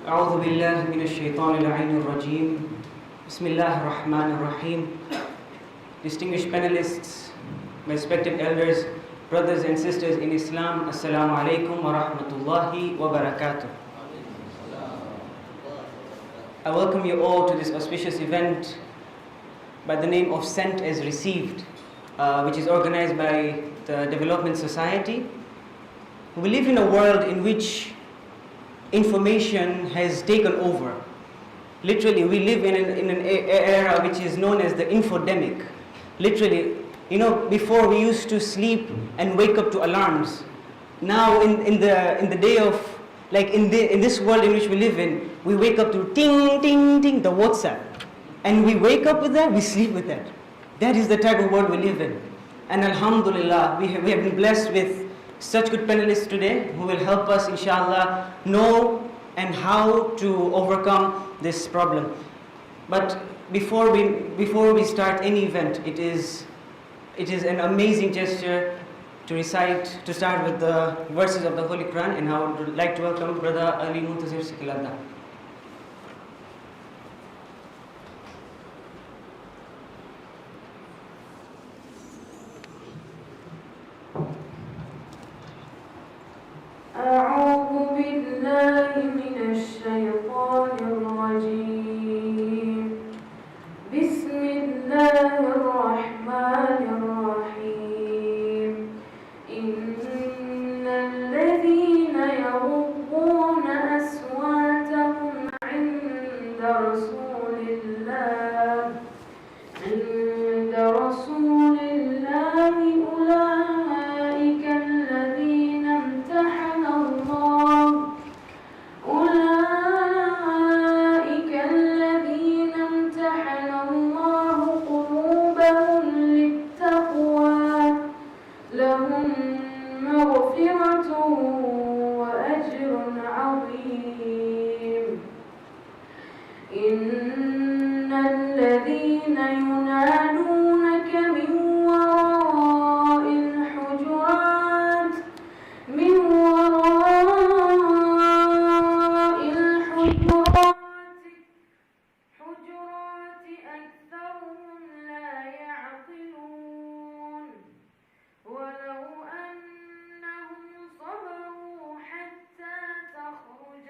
أعوذ بالله من الشيطان اللعين الرجيم. بسم الله الرحمن الرحيم. Distinguished panelists, my respected elders, brothers and sisters in Islam, Assalamu alaikum wa rahmatullahi wa barakatuh. I welcome you all to this auspicious event by the name of Sent as Received, which is organized by the Development Society. We live in a world in which information has taken over. Literally, we live in an era which is known as the infodemic. Literally, before we used to sleep and wake up to alarms. Now, in the day of, in this world in which we live in, we wake up to ting, ting, ting, the WhatsApp. And we wake up with that, we sleep with that. That is the type of world we live in. And alhamdulillah, we have been blessed with such good panelists today who will help us, inshallah, know and how to overcome this problem. But before we start any event, it is an amazing gesture to start with the verses of the Holy Quran, and I would like to welcome Brother Ali Muntazir Sikilada. أعوذ بالله من الشيطان الرجيم. بسم الله الرحمن الرحيم. إن الذين يغضون أصواتهم عند رسول الله أولئك الذين امتحن الله قلوبهم للتقوى لهم مغفرة وأجر عظيم. إن الذين ينادونك من وراء الحجرات أكثرهم لا يعقلون. ولو أنهم صبروا حتى تخرج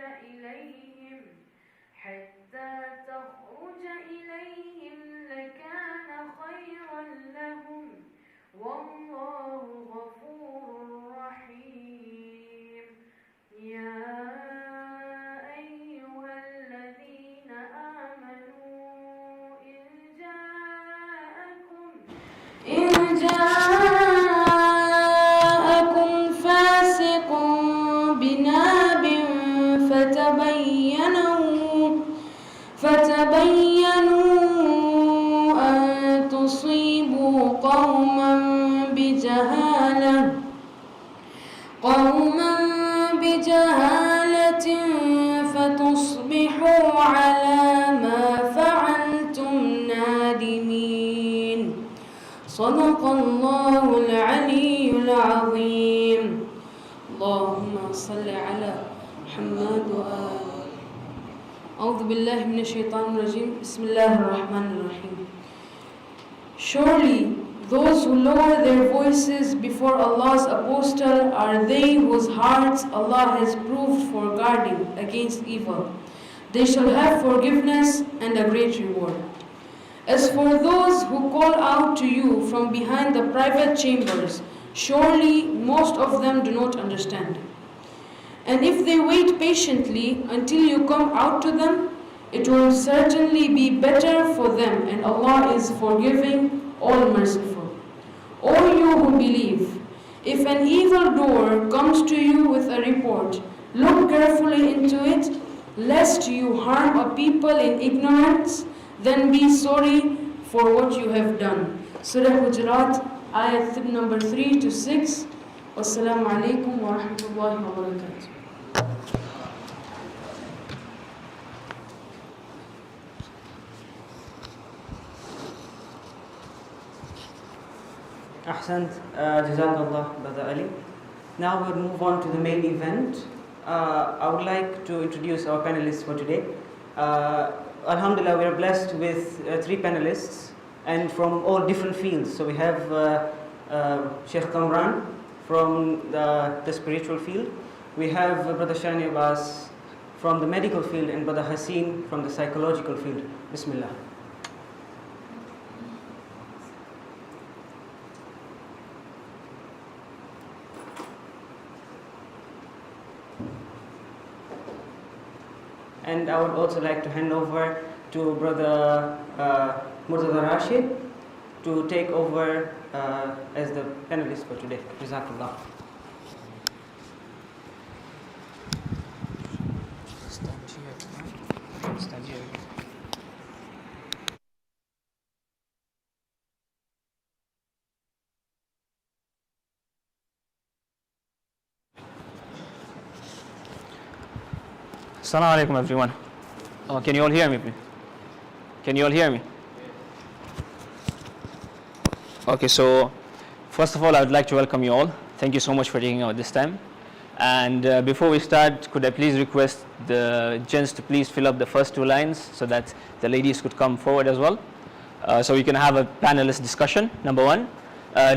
إليهم لكان خيرا لهم والله غفور رحيم. يا أيها الذين آمنوا إن جاءكم فاسق بنبأ فتبينوا أن تصيبوا قوما بجهالة فتصبحوا على ما فعلتم نادمين. صدق الله العلي العظيم. اللهم صل على محمد وآله. أعوذ بالله من الشيطان الرجيم. بسم الله الرحمن الرحيم. Surely those who lower their voices before Allah's apostle are they whose hearts Allah has proved for guarding against evil. They shall have forgiveness and a great reward. As for those who call out to you from behind the private chambers, surely most of them do not understand. And if they wait patiently until you come out to them, it will certainly be better for them, and Allah is forgiving, all merciful. O you who believe, if an evil doer comes to you with a report, look carefully into it, lest you harm a people in ignorance, then be sorry for what you have done. Surah Hujurat, ayat number 3 to 6. Wassalamu alaikum wa rahmatullahi wa barakatuh. Ahsant, Jazakallah, Brother Ali. Now we'll move on to the main event. I would like to introduce our panelists for today. Alhamdulillah, we are blessed with 3 panelists and from all different fields. So we have Sheikh Kamran from the spiritual field. We have Brother Shani Abbas from the medical field and Brother Hasin from the psychological field. Bismillah. And I would also like to hand over to Brother Murtada Rashid to take over as the panelist for today. Jazakallah. Stand here. Assalamu alaikum everyone. Can you all hear me, please? Can you all hear me? Okay, so first of all, I would like to welcome you all. Thank you so much for taking out this time. And before we start, could I please request the gents to please fill up the first 2 lines so that the ladies could come forward as well, so we can have a panelist discussion, number 1.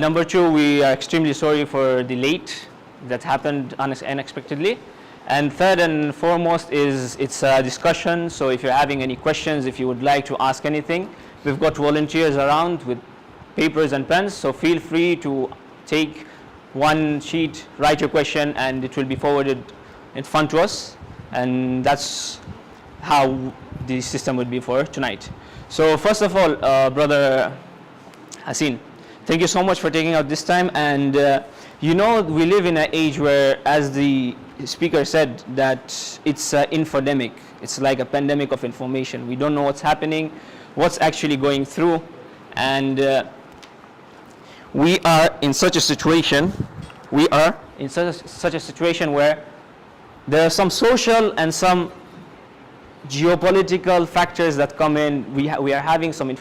Number 2, we are extremely sorry for the late that happened unexpectedly. And third and foremost is it's a discussion, so if you're having any questions, if you would like to ask anything, we've got volunteers around with papers and pens, so feel free to take 1 sheet, write your question, and it will be forwarded in front to us, and that's how the system would be for tonight. So first of all, Brother Hasin, thank you so much for taking out this time, and you know, we live in an age where, as the speaker said, that it's an infodemic. It's like a pandemic of information. We don't know what's happening, what's actually going through, and we are in such a situation. We are in such a situation where there are some social and some geopolitical factors that come in. We are having some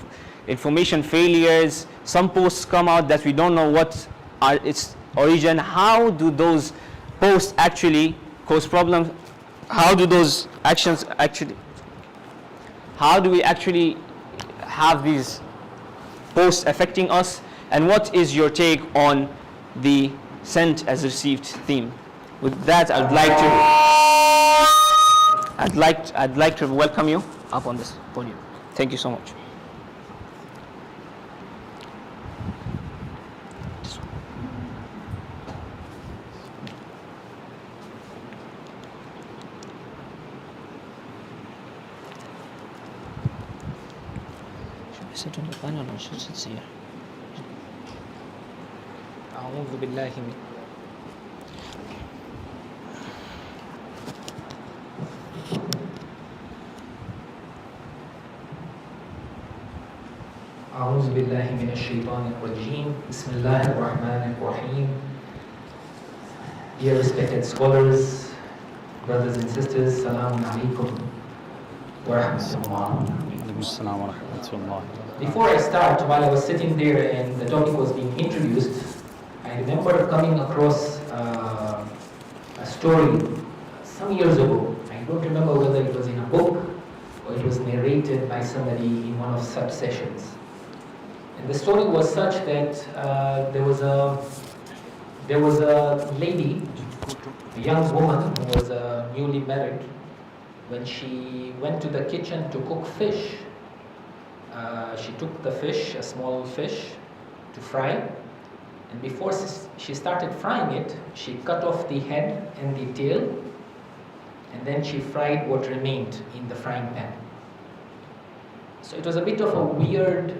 information failures. Some posts come out that we don't know what are its origin. How do those posts actually cause problems? How do those actions actually, how do we actually have these posts affecting us? And what is your take on the sent as received theme? With that, I'd like to welcome you up on this podium. Thank you so much. Sit on the panel or should sit here? أعوذ بالله من أعوذ بالله من الشيطان الرجيم بسم الله الرحمن الرحيم. Dear respected scholars, brothers and sisters, Assalamu alaikum wa rahmatullah. Before I start, while I was sitting there and the topic was being introduced, I remember coming across a story some years ago. I don't remember whether it was in a book or it was narrated by somebody in one of such sessions. And the story was such that there was a lady, a young woman who was newly married. When she went to the kitchen to cook fish, she took the fish, a small fish, to fry. And before she started frying it, she cut off the head and the tail, and then she fried what remained in the frying pan. So it was a bit of a weird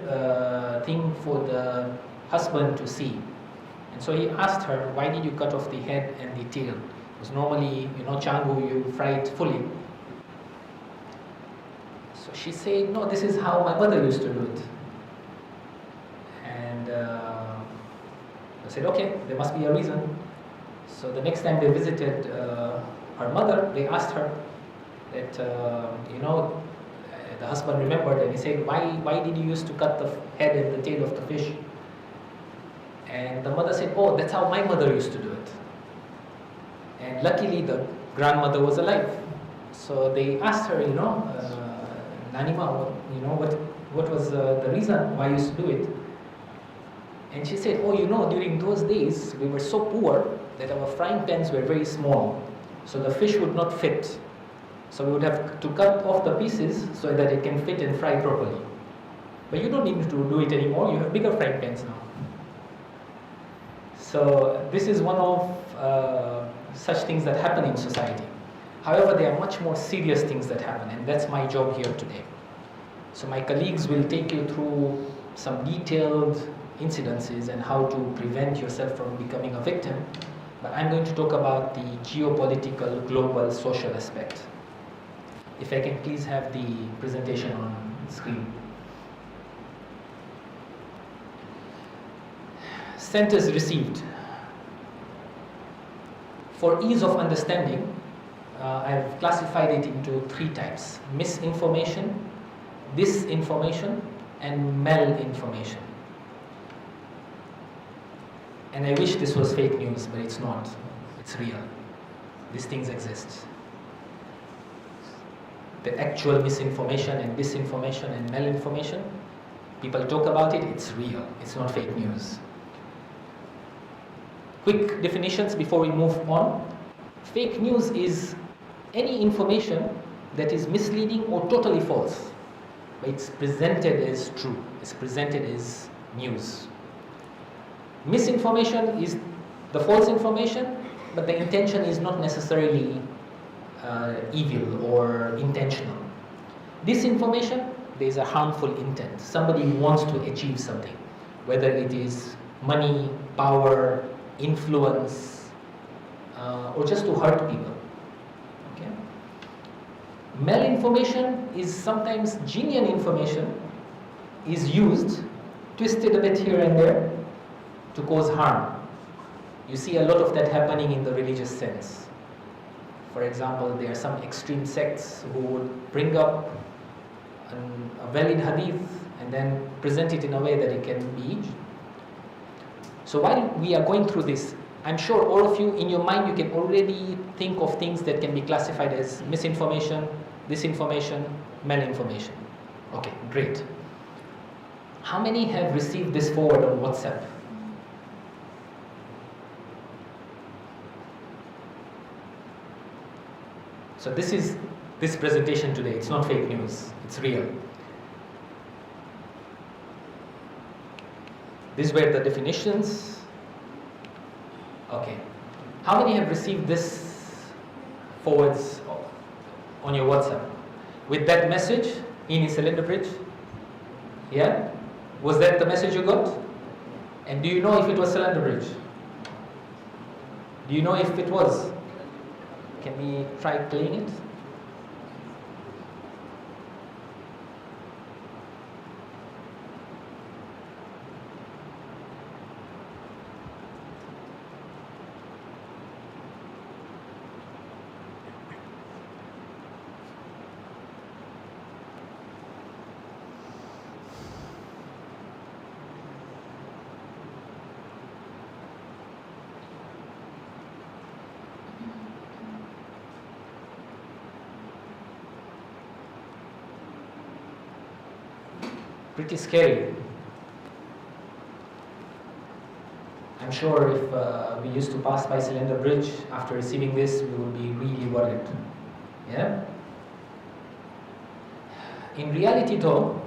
thing for the husband to see. And so he asked her, why did you cut off the head and the tail? Because normally, changu, you fry it fully. So she said, no, this is how my mother used to do it. And I said, okay, there must be a reason. So the next time they visited her mother, they asked her that, the husband remembered, and he said, why did you used to cut the head and the tail of the fish? And the mother said, oh, that's how my mother used to do it. And luckily the grandmother was alive. So they asked her, Nanima, what was the reason why you used to do it? And she said, during those days we were so poor that our frying pans were very small, so the fish would not fit. So we would have to cut off the pieces so that it can fit and fry properly. But you don't need to do it anymore, you have bigger frying pans now. So this is one of such things that happen in society. However, there are much more serious things that happen, and that's my job here today. So my colleagues will take you through some detailed incidences and how to prevent yourself from becoming a victim. But I'm going to talk about the geopolitical, global, social aspect. If I can please have the presentation on screen. Sentence received. For ease of understanding, I've classified it into 3 types: misinformation, disinformation, and malinformation. And I wish this was fake news, but it's not. It's real. These things exist. The actual misinformation and disinformation and malinformation, people talk about it, it's real. It's not fake news. Quick definitions before we move on. Fake news is any information that is misleading or totally false, but it's presented as true, it's presented as news. Misinformation is the false information, but the intention is not necessarily evil or intentional. Disinformation, there is a harmful intent. Somebody wants to achieve something, whether it is money, power, influence, or just to hurt people. Okay? Malinformation is sometimes genuine information is used, twisted a bit here and there, to cause harm. You see a lot of that happening in the religious sense. For example, there are some extreme sects who would bring up a valid hadith and then present it in a way that it can be. So while we are going through this, I'm sure all of you, in your mind, you can already think of things that can be classified as misinformation, disinformation, malinformation. Okay, great. How many have received this forward on WhatsApp? So this is this presentation today. It's not fake news, it's real. These were the definitions. Okay. How many have received this forwards on your WhatsApp? With that message, in cylinder bridge? Yeah? Was that the message you got? And do you know if it was cylinder bridge? Do you know if it was? Can we try playing it? Pretty scary. I'm sure if we used to pass by Cylinder Bridge after receiving this, we would be really worried. Yeah? In reality though,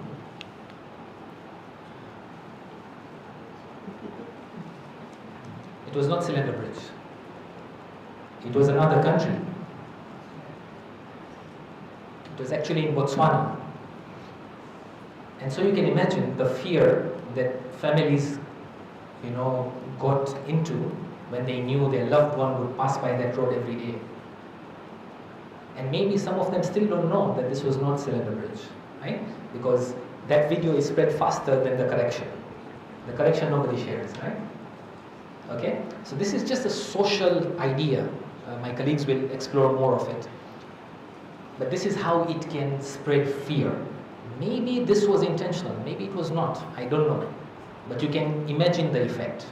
it was not Cylinder Bridge. It was another country. It was actually in Botswana. And so you can imagine the fear that families, got into when they knew their loved one would pass by that road every day. And maybe some of them still don't know that this was not Cylinder Bridge, right? Because that video is spread faster than the correction. The correction nobody shares, right? Okay? So this is just a social idea. My colleagues will explore more of it. But this is how it can spread fear. Maybe this was intentional, maybe it was not, I don't know. But you can imagine the effect.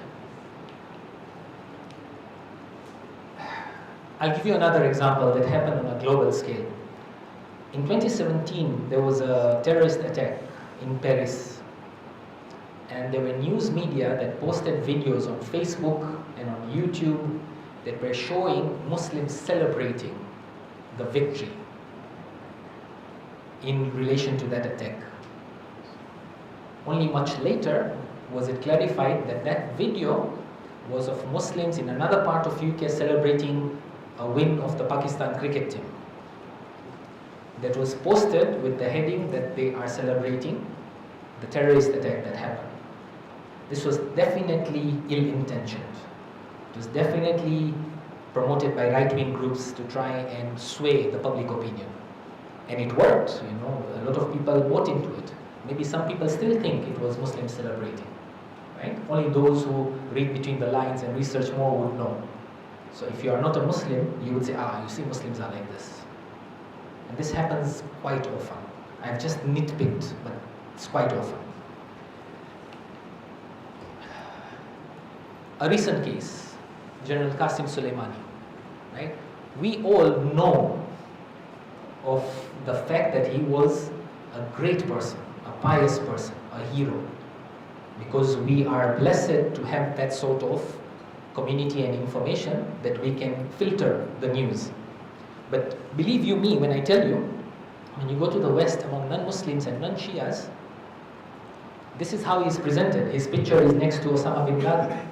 I'll give you another example that happened on a global scale. In 2017, there was a terrorist attack in Paris. And there were news media that posted videos on Facebook and on YouTube that were showing Muslims celebrating the victory in relation to that attack. Only much later was it clarified that that video was of Muslims in another part of UK celebrating a win of the Pakistan cricket team. That was posted with the heading that they are celebrating the terrorist attack that happened. This was definitely ill-intentioned. It was definitely promoted by right-wing groups to try and sway the public opinion. And it worked, you know, a lot of people bought into it. Maybe some people still think it was Muslims celebrating, right? Only those who read between the lines and research more would know. So if you are not a Muslim, you would say, you see Muslims are like this. And this happens quite often. I've just nitpicked, but it's quite often. A recent case, General Qasim Soleimani, right? We all know of the fact that he was a great person, a pious person, a hero, because we are blessed to have that sort of community and information that we can filter the news. But believe you me when I tell you, when you go to the West among non-Muslims and non-Shias, this is how he is presented. His picture is next to Osama bin Laden.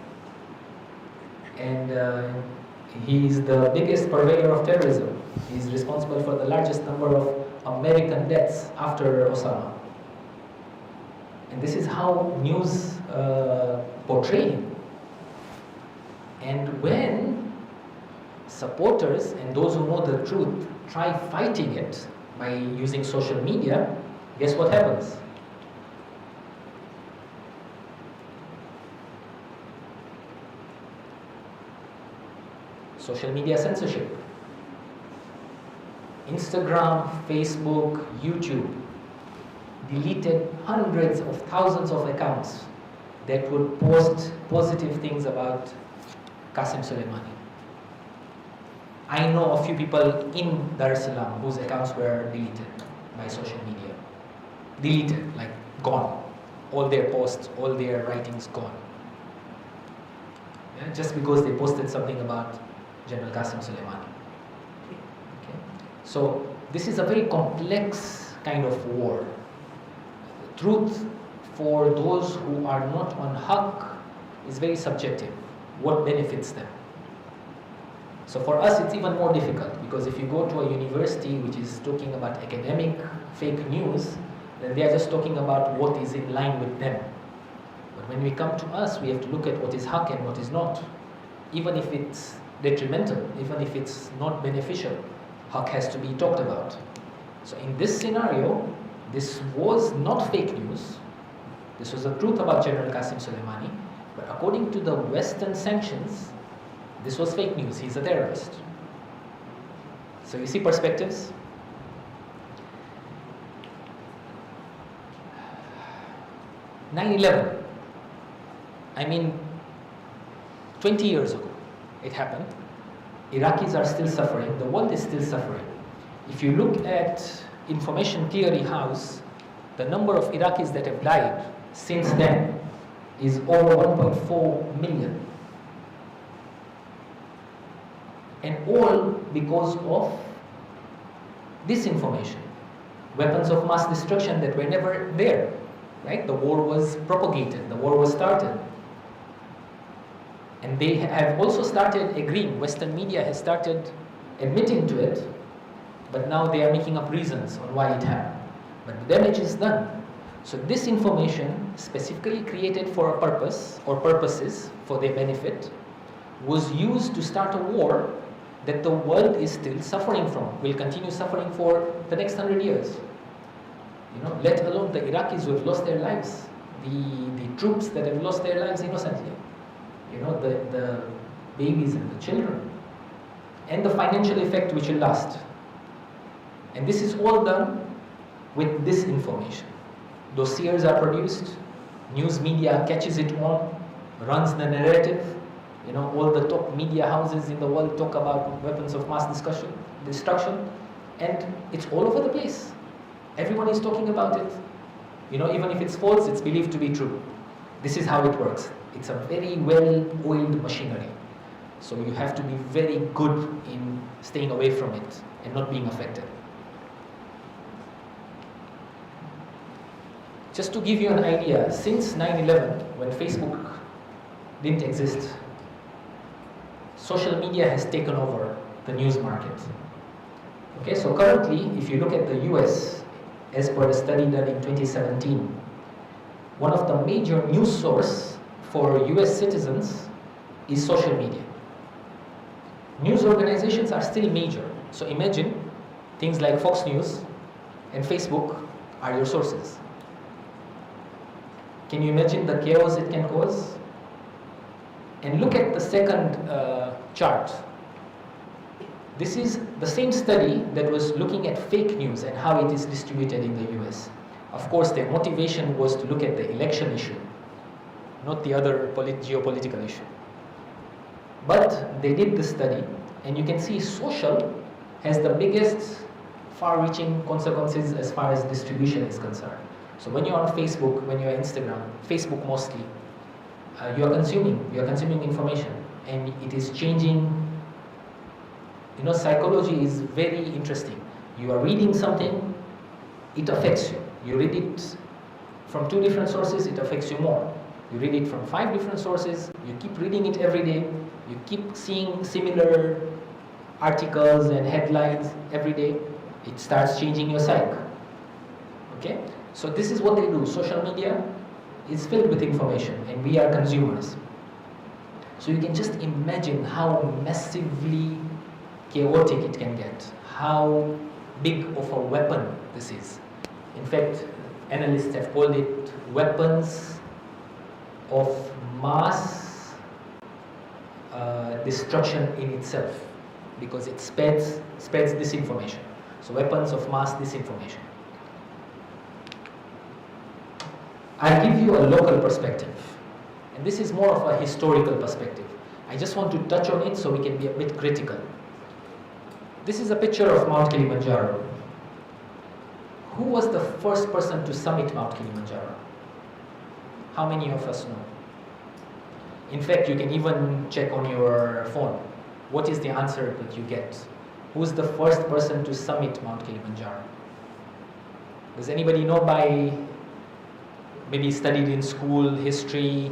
And he is the biggest purveyor of terrorism. He is responsible for the largest number of American deaths after Osama. And this is how news portray him. And when supporters and those who know the truth try fighting it by using social media, guess what happens? Social media censorship. Instagram, Facebook, YouTube deleted hundreds of thousands of accounts that would post positive things about Qasim Soleimani. I know a few people in Dar es Salaam whose accounts were deleted by social media. Deleted, like gone. All their posts, all their writings gone. Yeah, just because they posted something about General Qasim Soleimani. Okay? So this is a very complex kind of war. Truth for those who are not on haqq is very subjective. What benefits them? So for us it's even more difficult, because if you go to a university which is talking about academic fake news, then they are just talking about what is in line with them. But when we come to us, we have to look at what is haqq and what is not. Even if it's detrimental, even if it's not beneficial, haqq has to be talked about. So in this scenario, this was not fake news. This was the truth about General Qasim Soleimani. But according to the Western sanctions, this was fake news. He's a terrorist. So you see perspectives? "9/11", I mean, 20 years ago it happened. Iraqis are still suffering. The world is still suffering. If you look at Information Theory House, the number of Iraqis that have died since then is over 1.4 million. And all because of disinformation, weapons of mass destruction that were never there, right? The war was propagated, the war was started. And they have also started agreeing, Western media has started admitting to it, but now they are making up reasons on why it happened. But the damage is done. So this information, specifically created for a purpose or purposes for their benefit, was used to start a war that the world is still suffering from, will continue suffering for the next 100 years. You know, let alone the Iraqis who have lost their lives, the troops that have lost their lives innocently, you know, the babies and the children, and the financial effect which will last. And this is all done with disinformation. Dossiers are produced, news media catches it on, runs the narrative, You know, all the top media houses in the world talk about weapons of mass destruction, and it's all over the place. Everyone is talking about it. You know, even if it's false, it's believed to be true. This is how it works. It's a very well-oiled machinery. So you have to be very good in staying away from it and not being affected. Just to give you an idea, since 9/11, when Facebook didn't exist, social media has taken over the news market. Okay, so currently, if you look at the US, as per a study done in 2017, one of the major news sources for US citizens is social media. News organizations are still major. So imagine things like Fox News and Facebook are your sources. Can you imagine the chaos it can cause? And look at the second chart. This is the same study that was looking at fake news and how it is distributed in the US. Of course, their motivation was to look at the election issue, not the other geopolitical issue. But they did the study, and you can see social has the biggest far-reaching consequences as far as distribution is concerned. So when you're on Facebook, when you're on Instagram, Facebook mostly, you are consuming information, and it is changing. You know, psychology is very interesting. You are reading something, it affects you. You read it from 2 different sources, it affects you more. You read it from 5 different sources, you keep reading it every day, you keep seeing similar articles and headlines every day, it starts changing your psyche. Okay? So this is what they do. Social media is filled with information, and we are consumers. So you can just imagine how massively chaotic it can get, how big of a weapon this is. In fact, analysts have called it weapons of mass destruction in itself, because it spreads disinformation. So weapons of mass disinformation. I'll give you a local perspective, and this is more of a historical perspective. I just want to touch on it so we can be a bit critical. This is a picture of Mount Kilimanjaro. Who was the first person to summit Mount Kilimanjaro? How many of us know? In fact, you can even check on your phone. What is the answer that you get? Who is the first person to summit Mount Kilimanjaro? Does anybody know by maybe studied in school, history?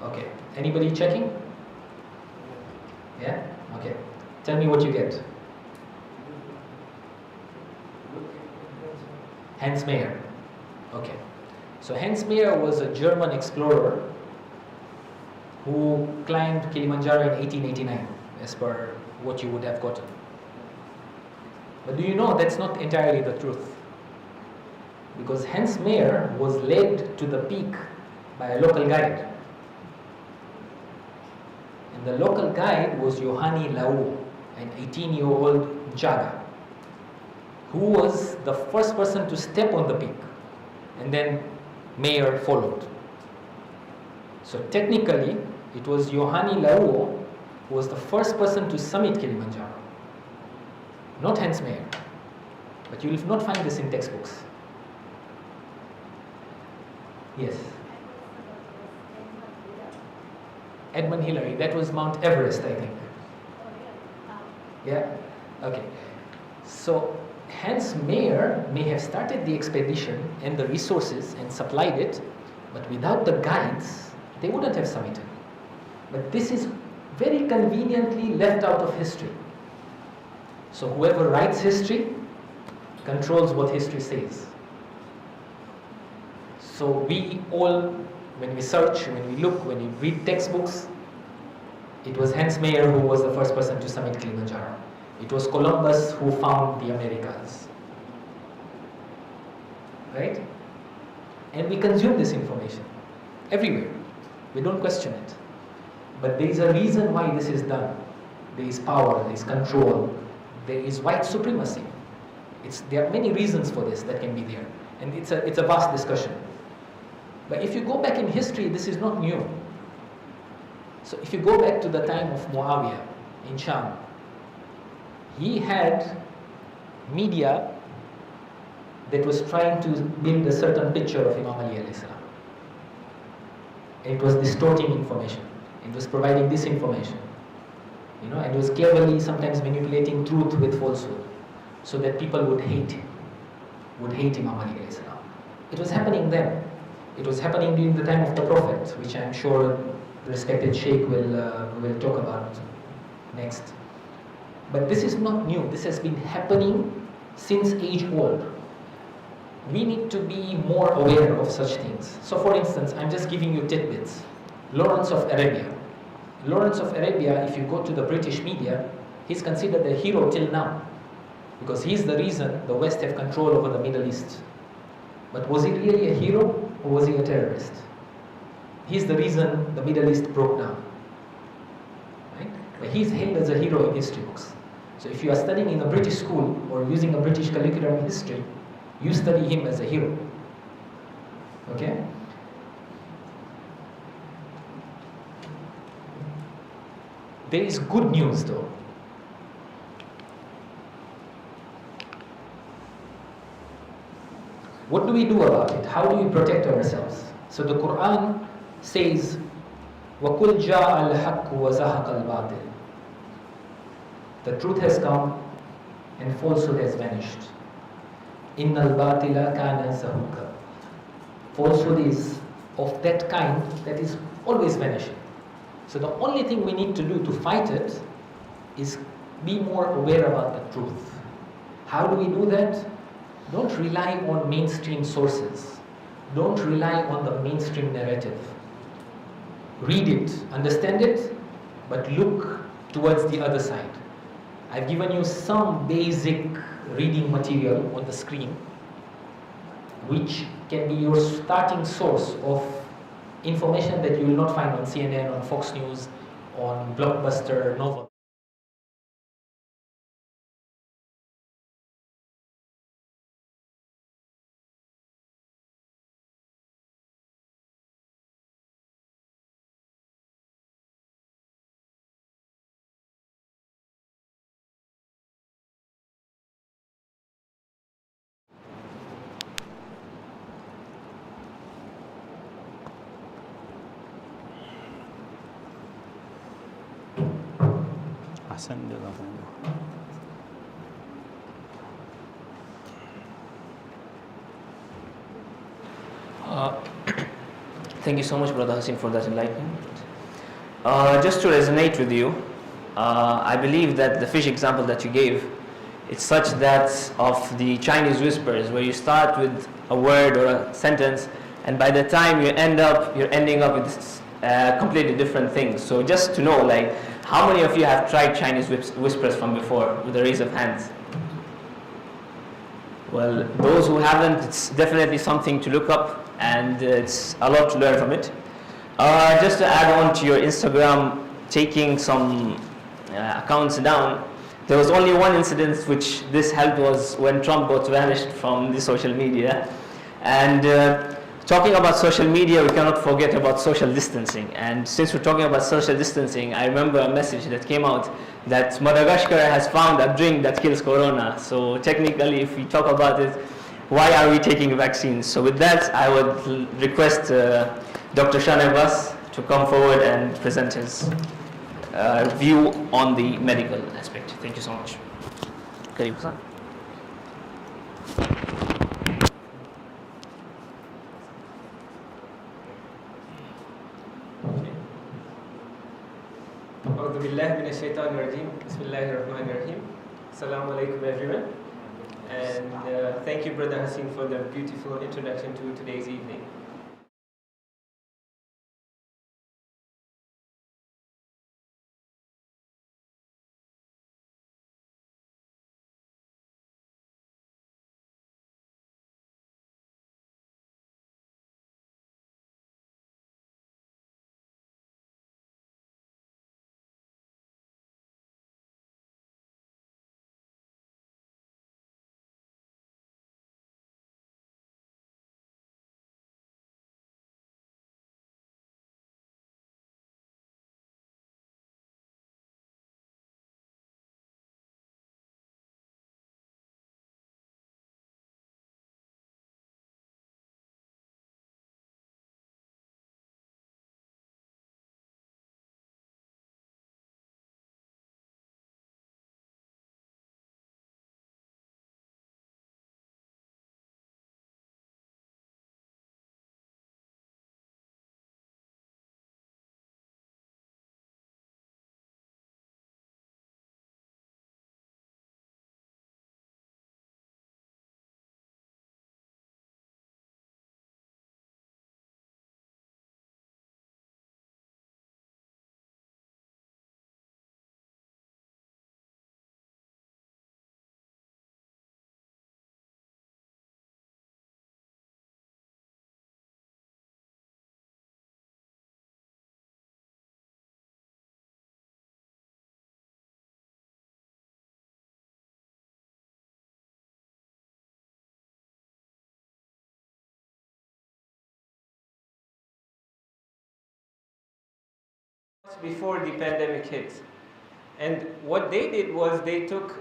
Okay, anybody checking? Yeah? Okay. Tell me what you get. Hans Mayer. Okay. So Hans Mayer was a German explorer who climbed Kilimanjaro in 1889, as per what you would have gotten. But do you know that's not entirely the truth? Because Hans Mayer was led to the peak by a local guide. And the local guide was Yohani Lau, an 18-year-old Jaga, who was the first person to step on the peak. And then Mayer followed. So technically, it was Yohani Lau who was the first person to summit Kilimanjaro, not Hans Mayer. But you will not find this in textbooks. Yes. Edmund Hillary, that was Mount Everest, I think. Yeah? Okay. So Hans Mayer may have started the expedition and the resources and supplied it, but without the guides, they wouldn't have summited. But this is very conveniently left out of history. So whoever writes history controls what history says. So we all, when we search, when we look, when we read textbooks, it was Hans Mayer who was the first person to summit Kilimanjaro. It was Columbus who found the Americas. Right? And we consume this information everywhere. We don't question it. But there is a reason why this is done. There is power, there is control, there is white supremacy. There are many reasons for this that can be there. And it's a vast discussion. But if you go back in history, this is not new. So if you go back to the time of Muawiyah in Sham, he had media that was trying to build a certain picture of Imam Ali alayhi salam. It was distorting information. It was providing disinformation. And it was cleverly sometimes manipulating truth with falsehood, so that people would hate Imam Ali alayhi salam. It was happening then. It was happening during the time of the Prophet, which I'm sure the respected Sheikh will talk about next. But this is not new. This has been happening since age old. We need to be more aware of such things. So for instance, I'm just giving you tidbits. Lawrence of Arabia. Lawrence of Arabia, if you go to the British media, he's considered a hero till now, because he's the reason the West have control over the Middle East. But was he really a hero, or was he a terrorist? He's the reason the Middle East broke down. Right? But he's hailed as a hero in history books. So if you are studying in a British school or using a British curriculum in history, you study him as a hero. Okay? There is good news though. What do we do about it? How do we protect ourselves? So the Quran says, وَقُلْ جَاءَ الْحَقُّ وَزَهَقَ الْبَاطِلِ. The truth has come and falsehood has vanished. إِنَّ الْبَاطِلَ كَانَ زَهُوقًا. Falsehood is of that kind that is always vanishing. So the only thing we need to do to fight it is be more aware about the truth. How do we do that? Don't rely on mainstream sources. Don't rely on the mainstream narrative. Read it, understand it, but look towards the other side. I've given you some basic reading material on the screen, which can be your starting source of information that you will not find on CNN, on Fox News, on Blockbuster, Nova. Hasin, Thank you so much, Brother Hasin, for that enlightenment. Just to resonate with you, I believe that the fish example that you gave, it's such that of the Chinese whispers, where you start with a word or a sentence, and by the time you're ending up with completely different things. So just to know, like, how many of you have tried Chinese whispers from before, with a raise of hands? Well, those who haven't, it's definitely something to look up, and it's a lot to learn from it. Just to add on to your Instagram, taking some accounts down, there was only one incident which this helped, was when Trump got vanished from the social media. And talking about social media, we cannot forget about social distancing. And since we're talking about social distancing, I remember a message that came out that Madagascar has found a drink that kills corona. So technically, if we talk about it, why are we taking vaccines? So with that, I would request Dr. Abbas to come forward and present his view on the medical aspect. Thank you so much. Kareem Hassan. أعوذ بالله من الشيطان الرجيم بسم الله الرحمن الرحيم Assalamu alaikum everyone, and thank you Brother Hasin for the beautiful introduction to today's evening. before the pandemic hit. And what they did was they took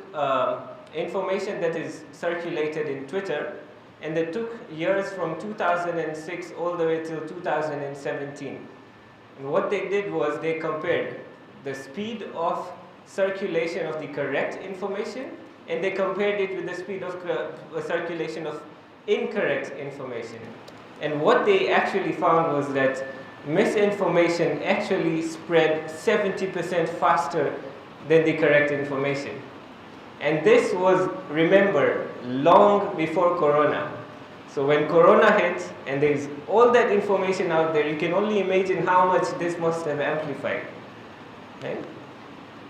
information that is circulated in Twitter, and they took years from 2006 all the way till 2017. And what they did was they compared the speed of circulation of the correct information, and they compared it with the speed of circulation of incorrect information. And what they actually found was that misinformation actually spread 70% faster than the correct information. And this was, remember, long before Corona. So when Corona hit and there's all that information out there, you can only imagine how much this must have amplified. Right?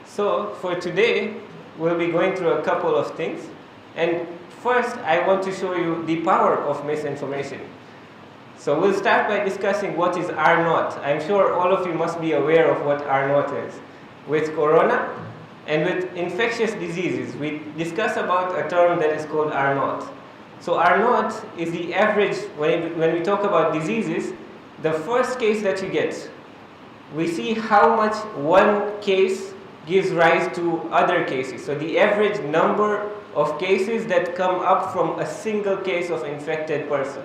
So for today, we'll be going through a couple of things. And first, I want to show you the power of misinformation. So we'll start by discussing what is R0. I'm sure all of you must be aware of what R0 is. With Corona and with infectious diseases, we discuss about a term that is called R0. So R0 is the average, when we talk about diseases, the first case that you get, we see how much one case gives rise to other cases. So the average number of cases that come up from a single case of infected person.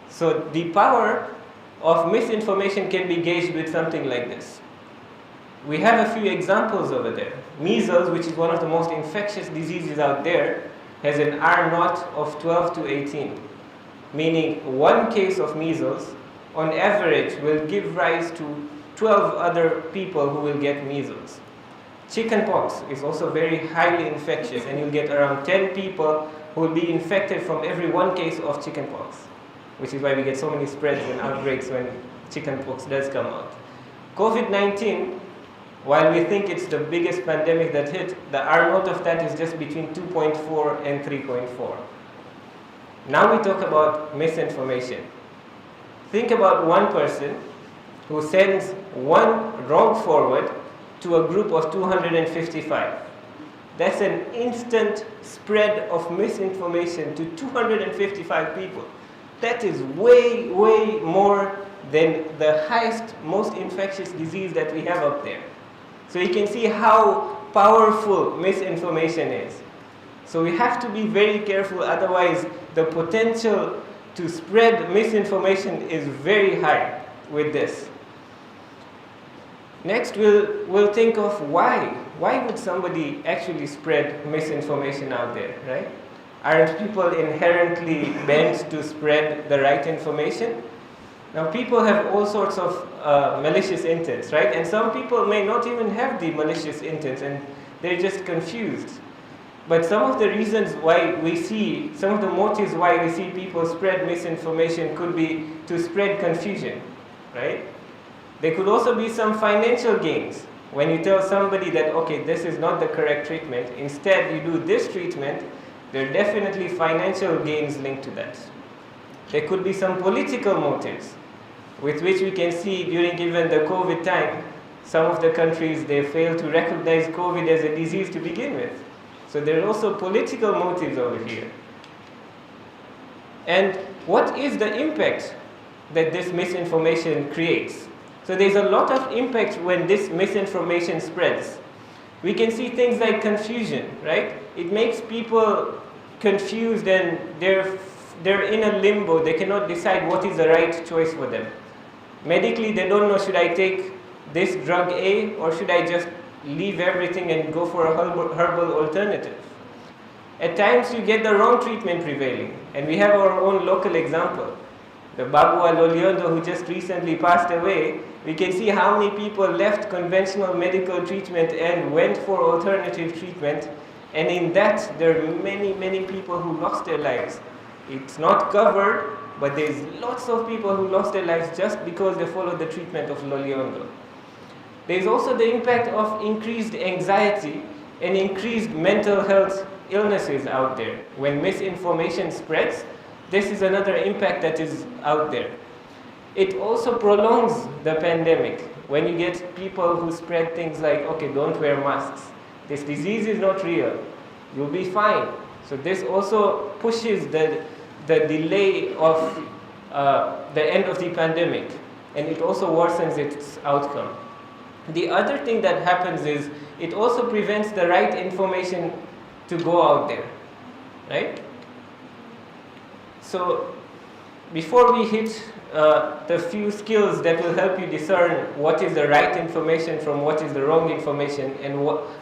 So the power of misinformation can be gauged with something like this. We have a few examples over there. Measles, which is one of the most infectious diseases out there, has an R0 of 12 to 18, meaning one case of measles on average will give rise to 12 other people who will get measles. Chickenpox is also very highly infectious, and you'll get around 10 people who will be infected from every one case of chickenpox, which is why we get so many spreads and outbreaks when chickenpox does come out. COVID-19, while we think it's the biggest pandemic that hit, the R0 of that is just between 2.4 and 3.4. Now we talk about misinformation. Think about one person who sends one wrong forward to a group of 255. That's an instant spread of misinformation to 255 people. That is way, way more than the highest, most infectious disease that we have up there. So you can see how powerful misinformation is. So we have to be very careful, otherwise the potential to spread misinformation is very high with this. Next, we'll think of why. Why would somebody actually spread misinformation out there, right? Aren't people inherently bent to spread the right information? Now, people have all sorts of malicious intents, right? And some people may not even have the malicious intents, and they're just confused. But some of the reasons why we see, some of the motives why we see people spread misinformation could be to spread confusion, right? There could also be some financial gains. When you tell somebody that, okay, this is not the correct treatment, instead you do this treatment, there are definitely financial gains linked to that. There could be some political motives, with which we can see during even the COVID time, some of the countries, they fail to recognize COVID as a disease to begin with. So there are also political motives over here. And what is the impact that this misinformation creates? So there's a lot of impact when this misinformation spreads. We can see things like confusion, right? It makes people confused and they're in a limbo. They cannot decide what is the right choice for them. Medically, they don't know, should I take this drug A or should I just leave everything and go for a herbal alternative? At times, you get the wrong treatment prevailing. And we have our own local example. The Babu Loliondo, who just recently passed away, we can see how many people left conventional medical treatment and went for alternative treatment. And in that, there are many, many people who lost their lives. It's not covered, but there's lots of people who lost their lives just because they followed the treatment of Loliondo. There's also the impact of increased anxiety and increased mental health illnesses out there. When misinformation spreads, this is another impact that is out there. It also prolongs the pandemic. When you get people who spread things like, okay, don't wear masks. This disease is not real. You'll be fine. So this also pushes the delay of the end of the pandemic. And it also worsens its outcome. The other thing that happens is it also prevents the right information to go out there, right? So before we hit the few skills that will help you discern what is the right information from what is the wrong information and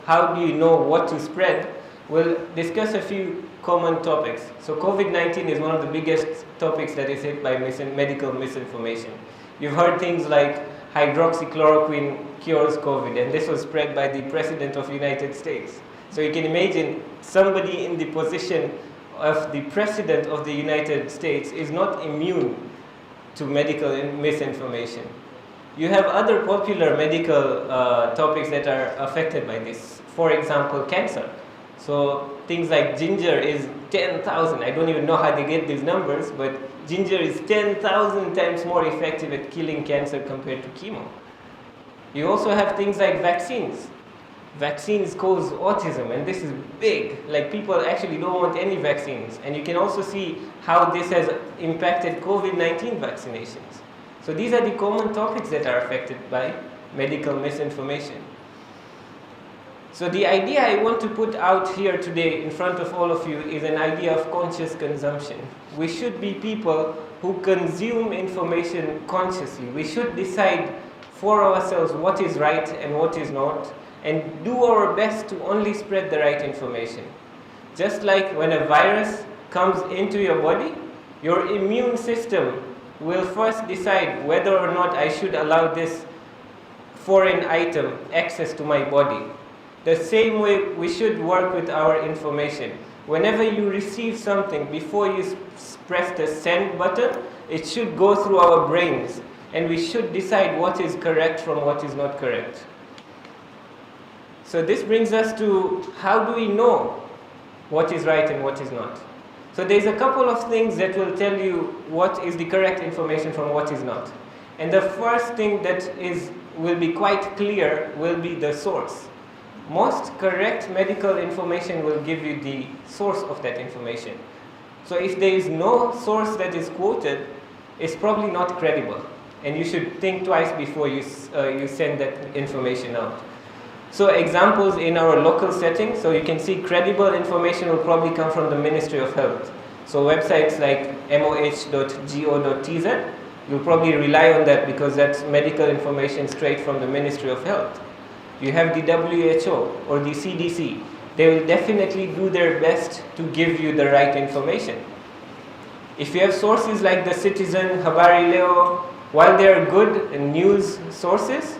how do you know what to spread, we'll discuss a few common topics. So COVID-19 is one of the biggest topics that is hit by medical misinformation. You've heard things like hydroxychloroquine cures COVID, and this was spread by the President of the United States. So you can imagine somebody in the position of the President of the United States is not immune to medical misinformation. You have other popular medical topics that are affected by this. For example, cancer. So things like ginger is 10,000. I don't even know how they get these numbers, but ginger is 10,000 times more effective at killing cancer compared to chemo. You also have things like vaccines. Vaccines cause autism, and this is big. Like, people actually don't want any vaccines. And you can also see how this has impacted COVID-19 vaccinations. So these are the common topics that are affected by medical misinformation. So the idea I want to put out here today in front of all of you is an idea of conscious consumption. We should be people who consume information consciously. We should decide for ourselves what is right and what is not, and do our best to only spread the right information. Just like when a virus comes into your body, your immune system will first decide whether or not I should allow this foreign item access to my body. The same way we should work with our information. Whenever you receive something, before you press the send button, it should go through our brains, and we should decide what is correct from what is not correct. So this brings us to, how do we know what is right and what is not? So there's a couple of things that will tell you what is the correct information from what is not. And the first thing that will be quite clear will be the source. Most correct medical information will give you the source of that information. So if there is no source that is quoted, it's probably not credible. And you should think twice before you send that information out. So examples in our local setting, so you can see credible information will probably come from the Ministry of Health. So websites like moh.go.tz, you'll probably rely on that because that's medical information straight from the Ministry of Health. You have the WHO or the CDC. They will definitely do their best to give you the right information. If you have sources like The Citizen, Habari Leo, while they are good news sources,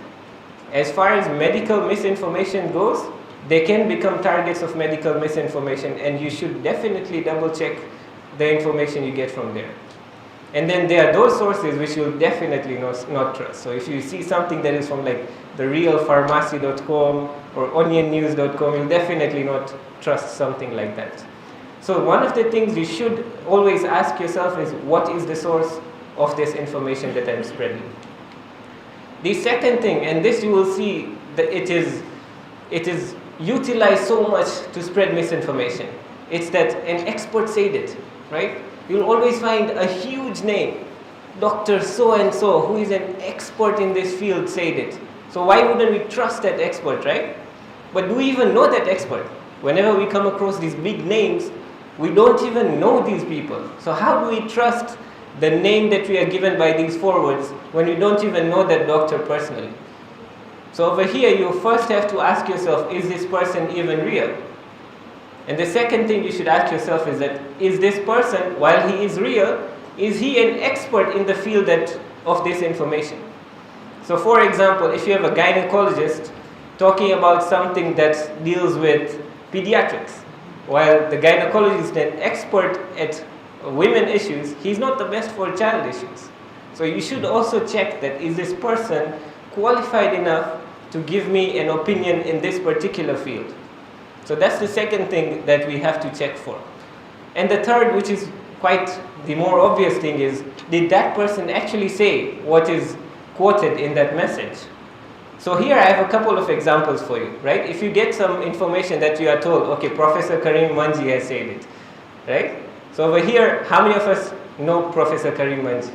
as far as medical misinformation goes, they can become targets of medical misinformation, and you should definitely double check the information you get from there. And then there are those sources which you'll definitely not trust. So if you see something that is from like therealpharmacy.com or onionnews.com, you'll definitely not trust something like that. So one of the things you should always ask yourself is, what is the source of this information that I'm spreading? The second thing, and this you will see that it is utilized so much to spread misinformation. It's that an expert said it, right? You'll always find a huge name, Dr. So-and-so, who is an expert in this field, said it. So why wouldn't we trust that expert, right? But do we even know that expert? Whenever we come across these big names, we don't even know these people. So how do we trust the name that we are given by these forwards when we don't even know that doctor personally? So over here, you first have to ask yourself, is this person even real? And the second thing you should ask yourself is that, is this person, while he is real, is he an expert in the field of this information? So for example, if you have a gynecologist talking about something that deals with pediatrics, while the gynecologist is an expert at women issues, he's not the best for child issues. So you should also check that, is this person qualified enough to give me an opinion in this particular field? So that's the second thing that we have to check for. And the third, which is quite the more obvious thing, is, did that person actually say what is quoted in that message? So here I have a couple of examples for you, right? If you get some information that you are told, okay, Professor Karim Manji has said it, right? So over here, how many of us know Professor Karim Manji?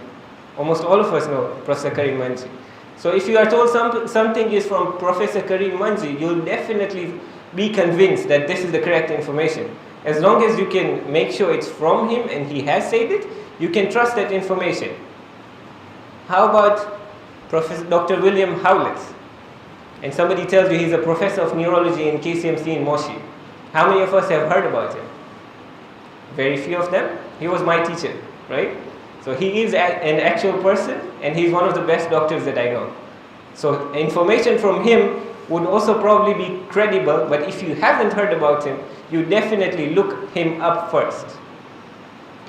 Almost all of us know Professor Karim Manji. So if you are told something is from Professor Karim Manji, you'll definitely be convinced that this is the correct information. As long as you can make sure it's from him and he has said it, you can trust that information. How about Professor Dr. William Howlett? And somebody tells you he's a professor of neurology in KCMC in Moshi. How many of us have heard about him? Very few of them. He was my teacher, right? So he is an actual person, and he's one of the best doctors that I know. So information from him would also probably be credible, but if you haven't heard about him, you definitely look him up first.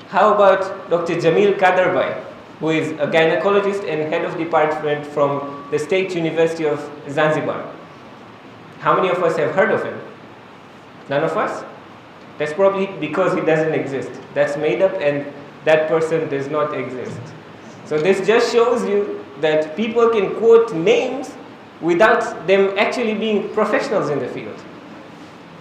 How about Dr. Jamil Kadarbai, who is a gynecologist and head of department from the State University of Zanzibar? How many of us have heard of him? None of us? That's probably because he doesn't exist. That's made up, and that person does not exist. So this just shows you that people can quote names without them actually being professionals in the field.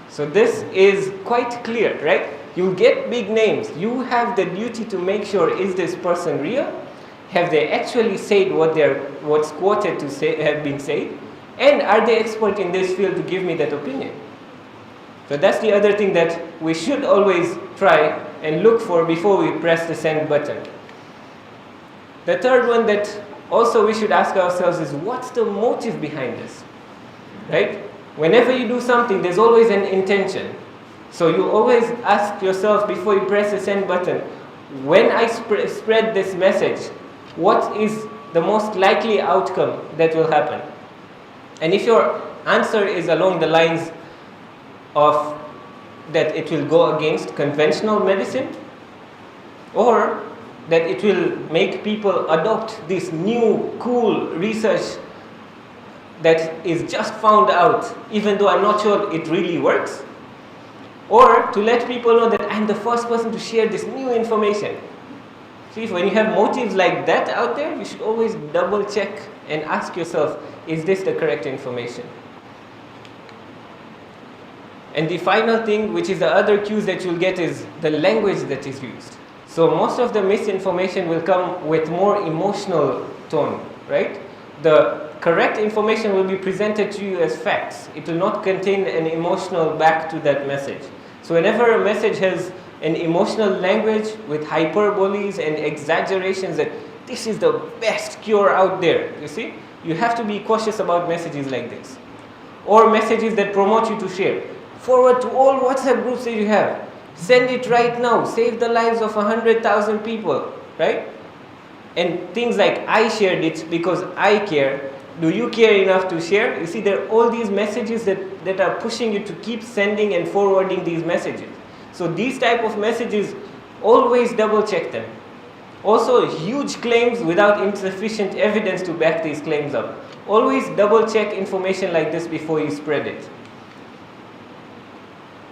So this is quite clear, right? You get big names. You have the duty to make sure, is this person real? Have they actually said what's quoted to say have been said? And are they expert in this field to give me that opinion? So that's the other thing that we should always try and look for before we press the send button. The third one that also we should ask ourselves is, what's the motive behind this? Right? Whenever you do something, there's always an intention. So you always ask yourself before you press the send button, when I spread this message, what is the most likely outcome that will happen? And if your answer is along the lines of that it will go against conventional medicine, or that it will make people adopt this new cool research that is just found out, even though I'm not sure it really works, or to let people know that I'm the first person to share this new information. See, when you have motives like that out there, you should always double check and ask yourself, is this the correct information? And the final thing, which is the other cues that you'll get, is the language that is used. So most of the misinformation will come with more emotional tone, right? The correct information will be presented to you as facts. It will not contain an emotional back to that message. So whenever a message has an emotional language with hyperboles and exaggerations that this is the best cure out there, you see, you have to be cautious about messages like this. Or messages that promote you to share. Forward to all WhatsApp groups that you have. Send it right now. Save the lives of 100,000 people, right? And things like, I shared it because I care. Do you care enough to share? You see, there are all these messages that are pushing you to keep sending and forwarding these messages. So these type of messages, always double check them. Also, huge claims without insufficient evidence to back these claims up. Always double check information like this before you spread it.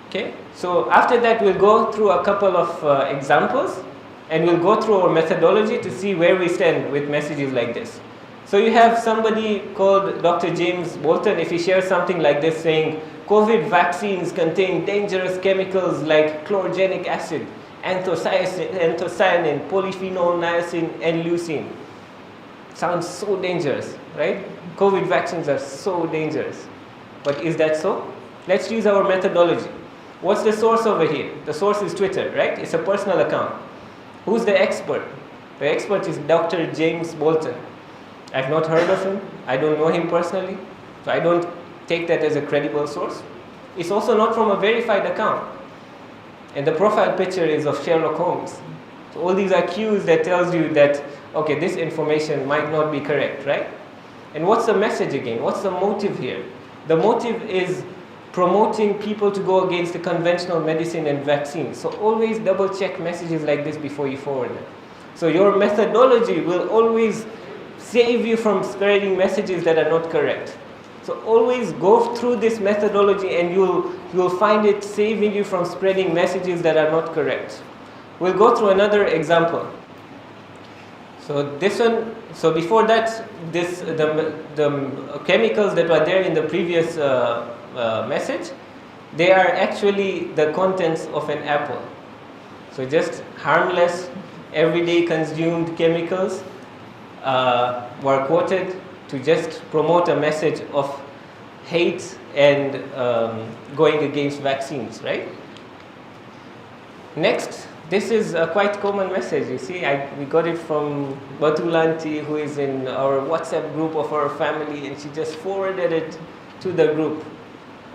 Okay, so after that we'll go through a couple of examples, and we'll go through our methodology to see where we stand with messages like this. So you have somebody called Dr. James Bolton. If he shares something like this saying, COVID vaccines contain dangerous chemicals like chlorogenic acid, anthocyanin, polyphenol, niacin, and leucine. Sounds so dangerous, right? COVID vaccines are so dangerous. But is that so? Let's use our methodology. What's the source over here? The source is Twitter, right? It's a personal account. Who's the expert? The expert is Dr. James Bolton. I've not heard of him. I don't know him personally. So I don't take that as a credible source. It's also not from a verified account. And the profile picture is of Sherlock Holmes. So all these are cues that tells you that, okay, this information might not be correct, right? And what's the message again? What's the motive here? The motive is promoting people to go against the conventional medicine and vaccines. So always double check messages like this before you forward them. So your methodology will always save you from spreading messages that are not correct. So always go through this methodology and you'll find it saving you from spreading messages that are not correct. We'll go through another example. So this one, so before that, the chemicals that were there in the previous message, they are actually the contents of an apple. So just harmless, everyday consumed chemicals were quoted to just promote a message of hate and going against vaccines, right? Next, this is a quite common message. You see, we got it from Batulanti, who is in our WhatsApp group of our family, and she just forwarded it to the group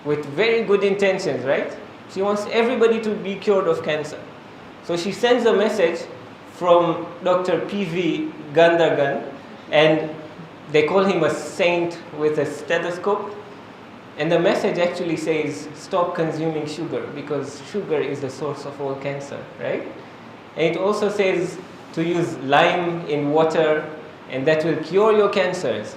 with very good intentions, right? She wants everybody to be cured of cancer. So she sends a message from Dr. P.V. Gandargan, and they call him a saint with a stethoscope. And the message actually says, stop consuming sugar, because sugar is the source of all cancer, right? And it also says to use lime in water, and that will cure your cancers,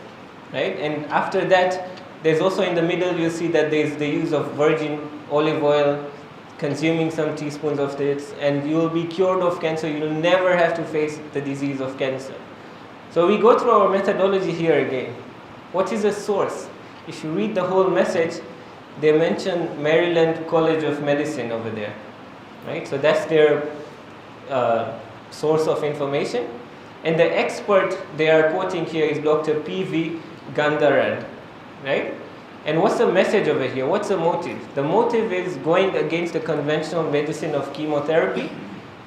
right? And after that, there's also in the middle, you see that there's the use of virgin olive oil, consuming some teaspoons of it, and you will be cured of cancer. You will never have to face the disease of cancer. So we go through our methodology here again. What is the source? If you read the whole message, they mention Maryland College of Medicine over there, right? So that's their source of information. And the expert they are quoting here is Dr. P.V. Gandarad, right? And what's the message over here? What's the motive? The motive is going against the conventional medicine of chemotherapy,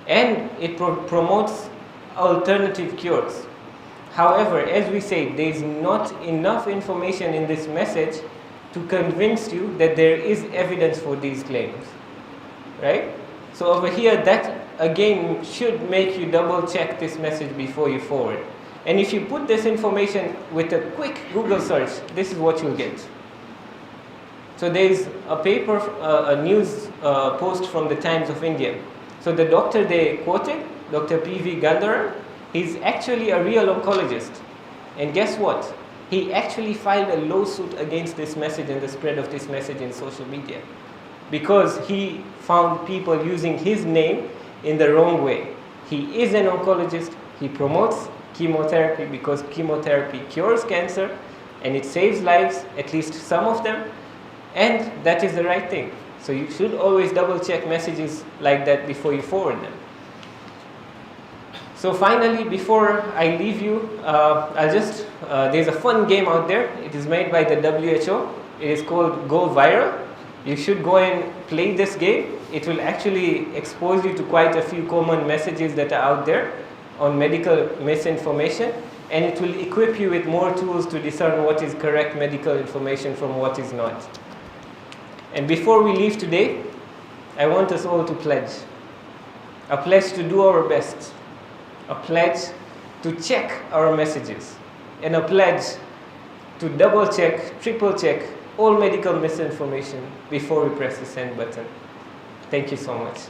and it promotes alternative cures. However, as we say, there is not enough information in this message to convince you that there is evidence for these claims, right? So over here, that again should make you double check this message before you forward. And if you put this information with a quick Google search, this is what you'll get. So there is a paper, a news post from the Times of India. So the doctor they quoted, Dr. P.V. Gandhar, he's actually a real oncologist. And guess what? He actually filed a lawsuit against this message and the spread of this message in social media, because he found people using his name in the wrong way. He is an oncologist. He promotes chemotherapy because chemotherapy cures cancer and it saves lives, at least some of them, and that is the right thing. So you should always double check messages like that before you forward them. So finally, before I leave you, there's a fun game out there. It is made by the WHO. It is called Go Viral. You should go and play this game. It will actually expose you to quite a few common messages that are out there on medical misinformation, and it will equip you with more tools to discern what is correct medical information from what is not. And before we leave today, I want us all to pledge. A pledge to do our best. A pledge to check our messages. And a pledge to double check, triple check all medical misinformation before we press the send button. Thank you so much.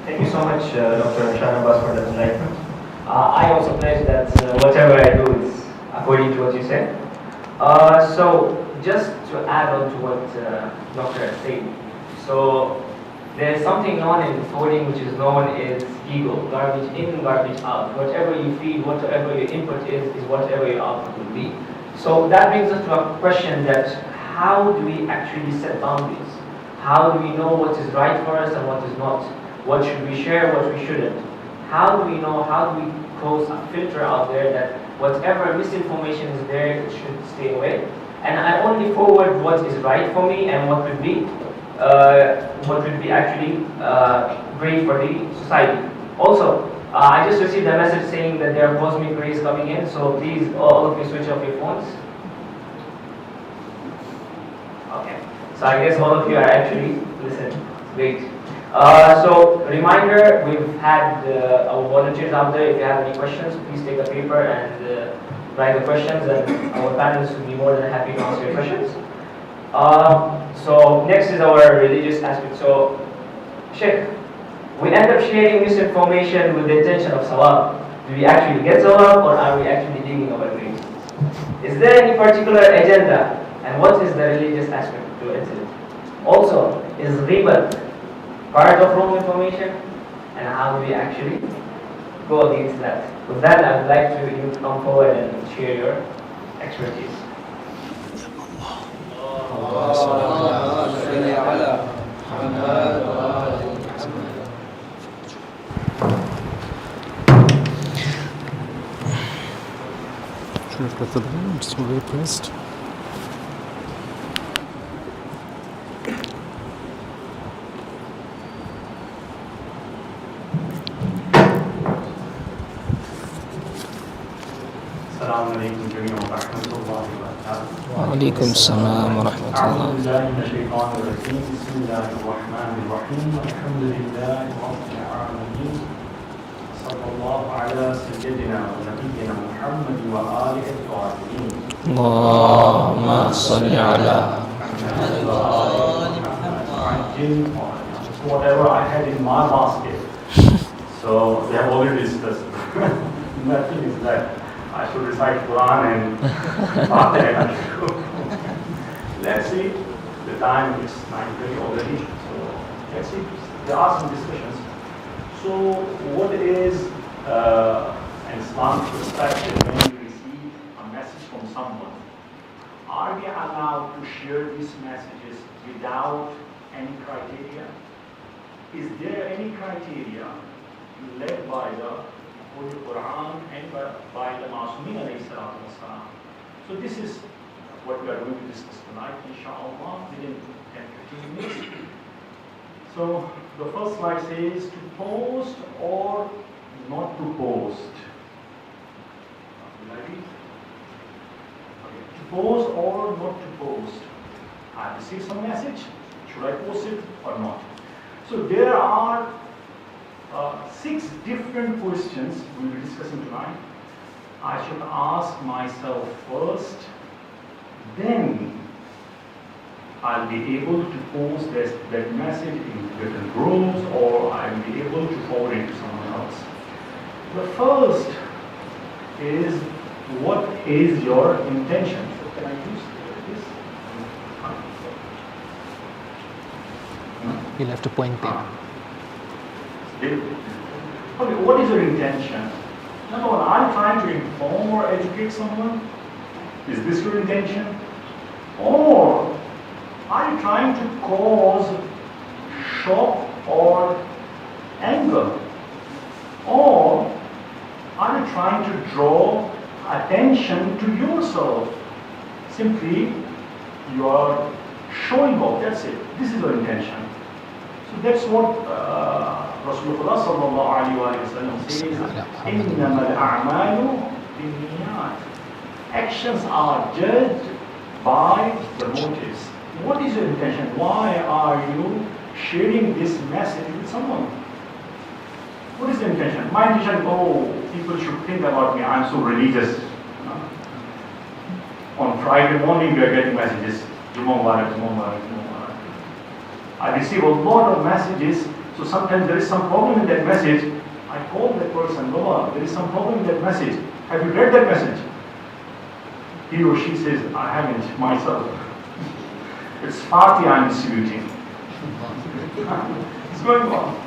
Thank you so much, Dr. Abbas, for that enlightenment. I also pledge that whatever I do is according to what you said. So just to add on to what Dr. said, so there's something known in coding which is known as ego, garbage in, garbage out. Whatever you feed, whatever your input is whatever your output will be. So that brings us to a question that how do we actually set boundaries? How do we know what is right for us and what is not? What should we share, what we shouldn't? How do we know, how do we close a filter out there that whatever misinformation is there, it should stay away? And I only forward what is right for me and what would be actually great for the society. Also, I just received a message saying that there are cosmic rays coming in, so please all of you switch off your phones. Okay, so I guess all of you are actually listening. Great. So reminder, we've had our volunteers out there. If you have any questions, please take a paper and write the questions, and our panelists will be more than happy to answer your questions. So next is our religious aspect. So, Sheikh, we end up sharing misinformation with the intention of sawab. Do we actually get sawab, or are we actually digging our graves? Is there any particular agenda, and what is the religious aspect to it? Also, is riba part of wrong information, and how do we actually go against that? With that, I would like you to come forward and share your expertise. It's already pressed. السلام عليكم جميعا ورحمة الله وبركاته. وعليكم السلام ورحمة أعوذ الله. بالله من الشيطان الرجيم. بسم الله الرحمن الرحيم. الحمد لله رب العالمين. صلى الله على سيدنا ونبينا محمد وآله الطاهرين. اللهم صل على محمد وآل محمد. Whatever I had in my basket. So we have already discussed. Nothing is left. I should recite Quran and Fatiha. Let's see. The time is 9:30 already. So let's see. There are some discussions. So what is an Islamic perspective when you receive a message from someone? Are we allowed to share these messages without any criteria? Is there any criteria led by the Holy Quran and by the Masumin alayhi salatu wasalam? So this is what we are going to discuss tonight, inshallah, within 10-15 minutes. So the first slide says to post or not to post. Will I read? Okay. To post or not to post. I received some message. Should I post it or not? So there are 6 different questions we will be discussing tonight. I should ask myself first, then I'll be able to post that message in different groups, or I'll be able to forward it to someone else. The first is, what is your intention? So can I use this? You'll have to point there. Okay, what is your intention? Number one, are you trying to inform or educate someone? Is this your intention? Or are you trying to cause shock or anger? Or are you trying to draw attention to yourself? Simply, you are showing off, that's it. This is your intention. So that's what Rasulullah sallallahu alayhi wa sallam says, إِنَّمَا الْأَعْمَالُ بِالنِّيَّاتِ. Actions are judged by the motives. What is your intention? Why are you sharing this message with someone? What is the intention? My intention, people should think about me, I'm so religious. On Friday morning we are getting messages, Jumma Mubarak, Jumma Mubarak, Jumma Mubarak. I receive a lot of messages, so sometimes there is some problem in that message. I call that person, Baba, there is some problem in that message. Have you read that message? He or she says, I haven't myself. It's party I'm distributing. It's going on.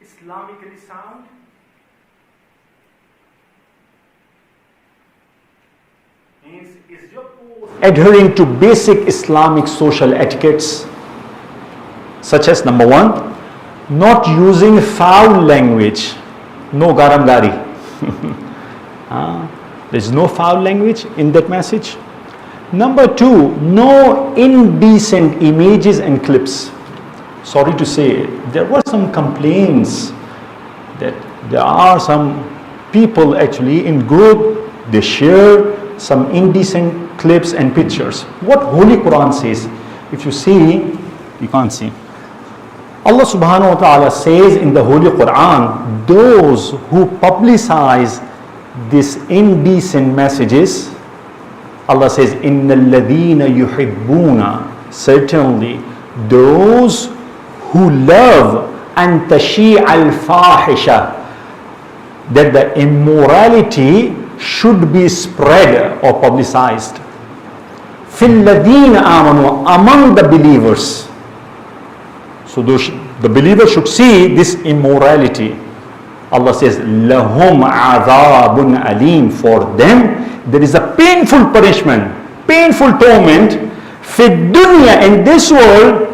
Islamically sound? Means is your post adhering to basic Islamic social etiquettes, such as number 1, not using foul language, no garam gari. There is no foul language in that message. Number 2, no indecent images and clips. Sorry to say, there were some complaints that there are some people actually in group, they share some indecent clips and pictures. What Holy Quran says, if you see, you can't see. Allah subhanahu wa ta'ala says in the Holy Quran, those who publicize these indecent messages, Allah says, إِنَّ الَّذِينَ يُحِبُّونَ, certainly those who love أَن تَشِيعَ الْفَاحِشَةِ, that the immorality should be spread or publicized. فِي الَّذِينَ آمَنُوا, among the believers. So the believer should see this immorality. Allah says, لَهُمْ عَذَابٌ أَلِيمٌ, for them there is a painful punishment, painful torment, فِي الدُّنْيَا, in this world,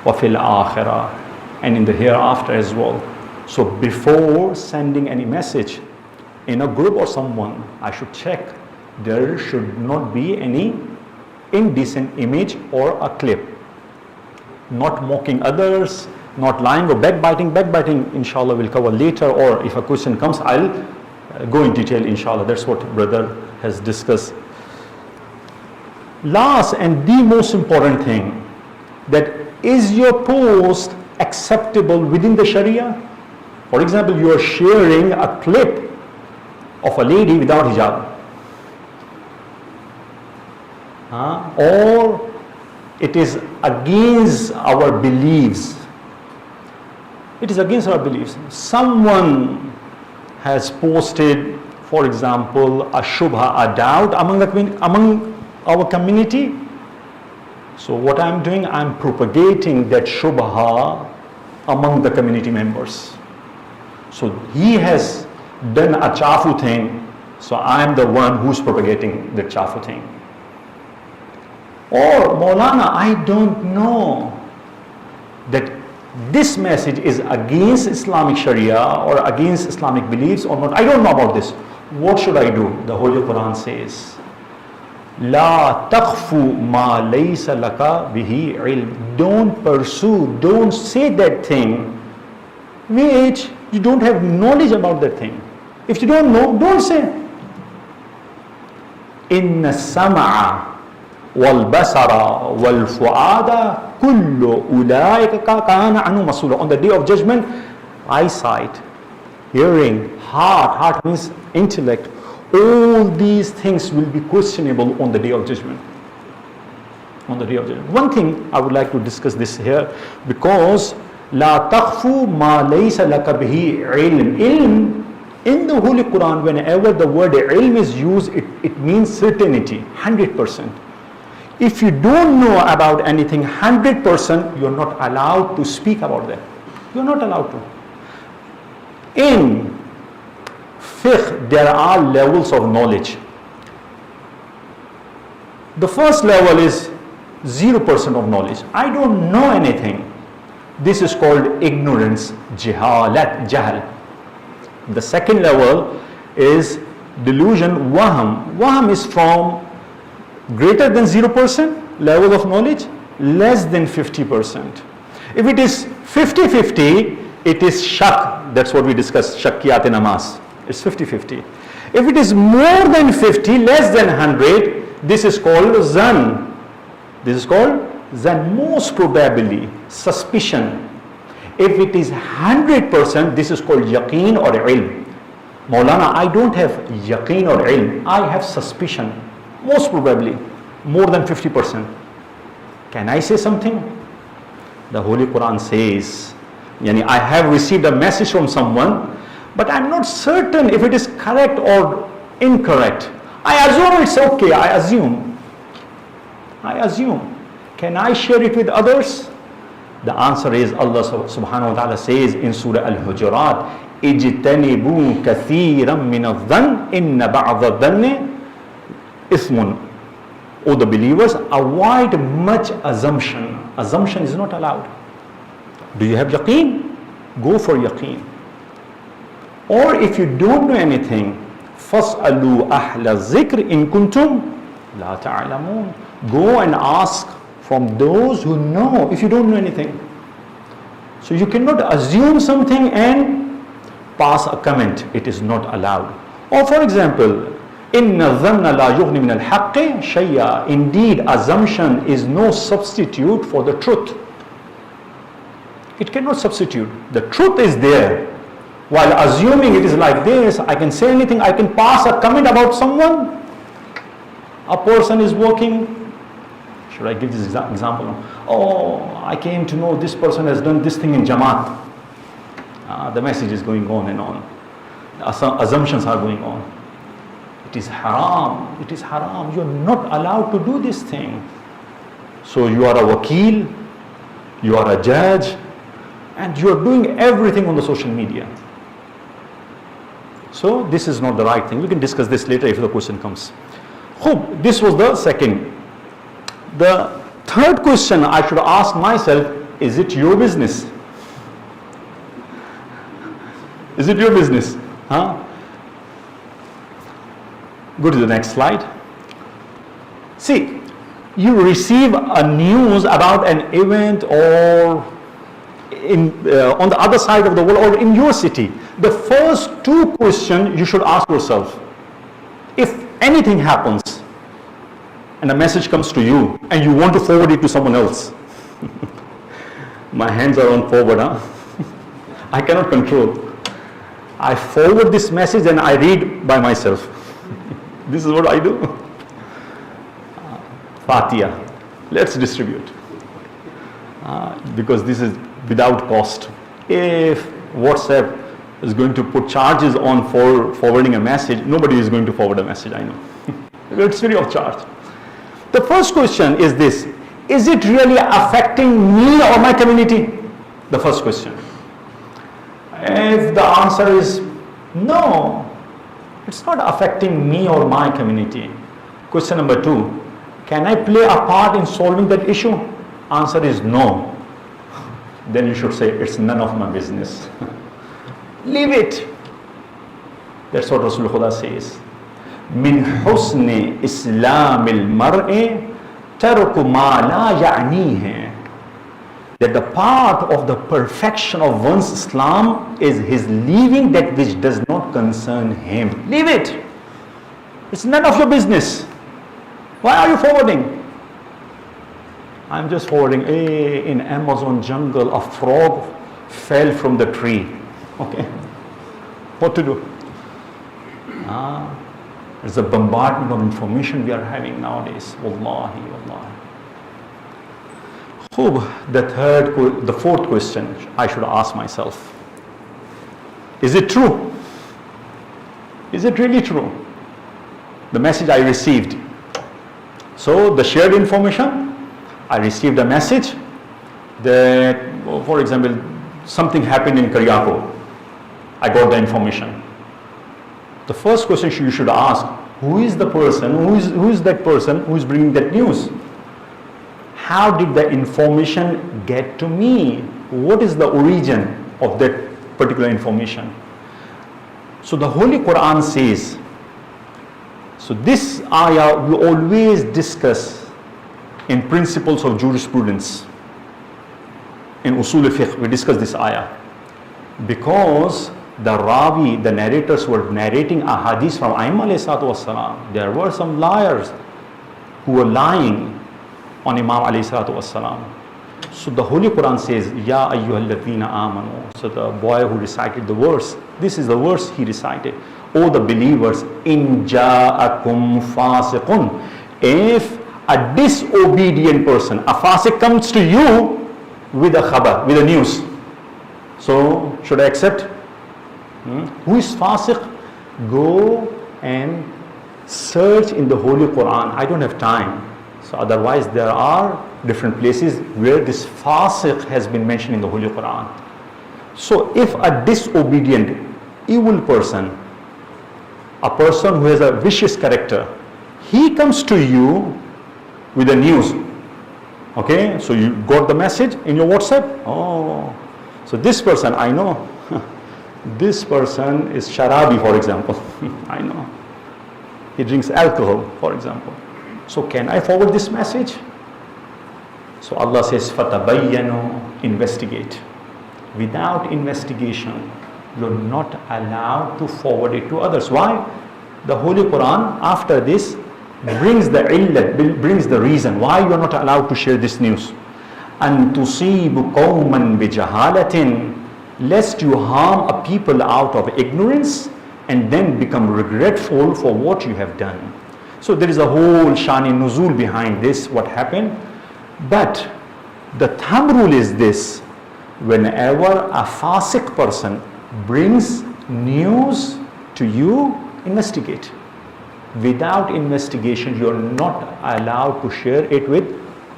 وَفِي الْآخِرَةِ, and in the hereafter as well. So before sending any message in a group or someone, I should check there should not be any indecent image or a clip. Not mocking others, not lying or backbiting. Backbiting, inshallah, we'll cover later, or if a question comes, I'll go in detail, inshallah. That's what brother has discussed. Last and the most important thing, that is your post acceptable within the Sharia? For example, you are sharing a clip of a lady without hijab. Or it is against our beliefs. It is against our beliefs. Someone has posted, for example, a shubha, a doubt among our community. So what I'm doing, I'm propagating that shubha among the community members. So he has done a chafu thing, so I'm the one who's propagating the chafu thing. Or Maulana, I don't know that this message is against Islamic Sharia or against Islamic beliefs or not. I don't know about this. What should I do? The Holy Quran says, La taqfu ma laysa laka bihi ilm. Don't pursue, don't say that thing which you don't have knowledge about that thing. If you don't know, don't say. Inna sam'a wal basara wal fu'ada kullu ulaika kana anhu masula. On the day of judgment, eyesight, hearing, heart means intellect, all these things will be questionable on the day of judgment. On the day of judgment. One thing I would like to discuss this here, because La taqfu ma laysa laka bihi ilm. Ilm, in the Holy Quran, whenever the word ilm is used, it means certainty, 100%. If you don't know about anything 100%, you're not allowed to speak about that. You're not allowed to. In fiqh, there are levels of knowledge. The first level is 0% of knowledge. I don't know anything. This is called ignorance, jahalat, jahl. The second level is delusion, waham. Waham is from greater than 0% level of knowledge, less than 50%. If it is 50-50, it is shak. That's what we discussed, shakkiyat in namaz. It's 50-50. If it is more than 50, less than 100, this is called zan. This is called zan, most probably, suspicion. If it is 100%, this is called yaqeen or ilm. Maulana, I don't have yaqeen or ilm. I have suspicion, most probably, more than 50%. Can I say something? The Holy Quran says, I have received a message from someone, but I'm not certain if it is correct or incorrect. I assume it's okay. I assume. Can I share it with others? The answer is Allah subhanahu wa ta'ala says in Surah Al-Hujurat, اجتنبوا كثيرا من الظن إن بعض الظن إثم. O the believers, avoid much assumption. Assumption is not allowed. Do you have yaqeen? Go for yaqeen. Or if you don't know anything, فَاسْأَلُوا أَحْلَ الذِّكْرِ إِن كُنْتُمْ لَا تَعْلَمُونَ. Go and ask from those who know, if you don't know anything. So you cannot assume something and pass a comment. It is not allowed. Or for example, إِنَّ الظَّنَّ لَا يُغْنِ مِنَ الْحَقِّ شَيْئًا. Indeed, assumption is no substitute for the truth. It cannot substitute. The truth is there. While assuming it is like this, I can say anything, I can pass a comment about someone. A person is working. Should I give this example? Oh, I came to know this person has done this thing in Jamaat. The message is going on and on. Assumptions are going on. it is haram, it is haram, you are not allowed to do this thing. So you are a wakil, you are a judge, and you are doing everything on the social media. So this is not the right thing. We can discuss this later if the question comes. Hope this was the second. The third question I should ask myself, is it your business? Is it your business? Huh? Go to the next slide. See, you receive a news about an event or on the other side of the world or in your city. The first two questions you should ask yourself. If anything happens and a message comes to you and you want to forward it to someone else, my hands are on forward, huh? I cannot control. I forward this message and I read by myself. This is what I do. Fatiha, let's distribute. Because this is without cost. If WhatsApp is going to put charges on for forwarding a message, nobody is going to forward a message, I know. It's free of charge. The first question is this: is it really affecting me or my community? The first question. If the answer is no, it's not affecting me or my community. Question number two: can I play a part in solving that issue? Answer is no. Then you should say, it's none of my business. Leave it. That's what Rasul Khuda says. Min husni islamil mar'i tarku ma la ya'nihi. That the part of the perfection of one's Islam is his leaving that which does not concern him. Leave it. It's none of your business. Why are you forwarding? I'm just forwarding, in Amazon jungle, a frog fell from the tree. Okay. What to do? There's a bombardment of information we are having nowadays. Wallahi, wallahi. The fourth question I should ask myself. Is it true? Is it really true? The message I received. So the shared information, I received a message that, for example, something happened in Karyako. I got the information. The first question you should ask, who is the person, who is that person who is bringing that news? How did the information get to me? What is the origin of that particular information? So the Holy Quran says, so this ayah we always discuss in principles of jurisprudence. In Usul al-Fiqh, we discuss this ayah. Because the Rawi, the narrators were narrating a hadith from Imam alayhi salatu wassalam. There were some liars who were lying on Imam alayhi salatu wassalam. So the Holy Quran says, Ya ayyuhalladhina amanu. So the boy who recited the verse, this is the verse he recited. O the believers, in ja'akum fasiqun. If a disobedient person, a fasiq comes to you with a khabar, with a news. So should I accept? Who is fasiq? Go and search in the Holy Quran. I don't have time. So otherwise there are different places where this fasiq has been mentioned in the Holy Quran. So if a disobedient, evil person, a person who has a vicious character, he comes to you with the news. Okay, so you got the message in your WhatsApp. Oh, so this person I know. This person is sharabi, for example. I know. He drinks alcohol, for example. So can I forward this message? So Allah says, فَتَبَيَّنُوا, investigate. Without investigation, you're not allowed to forward it to others. Why? The Holy Quran, after this, brings the illat, brings the reason why you're not allowed to share this news. أَن تُصِيبُ قَوْمًا بِجَهَالَةٍ, lest you harm a people out of ignorance and then become regretful for what you have done. So there is a whole shani nuzul behind this, what happened. But the thumb rule is this: whenever a fasiq person brings news to you, investigate. Without investigation, you are not allowed to share it with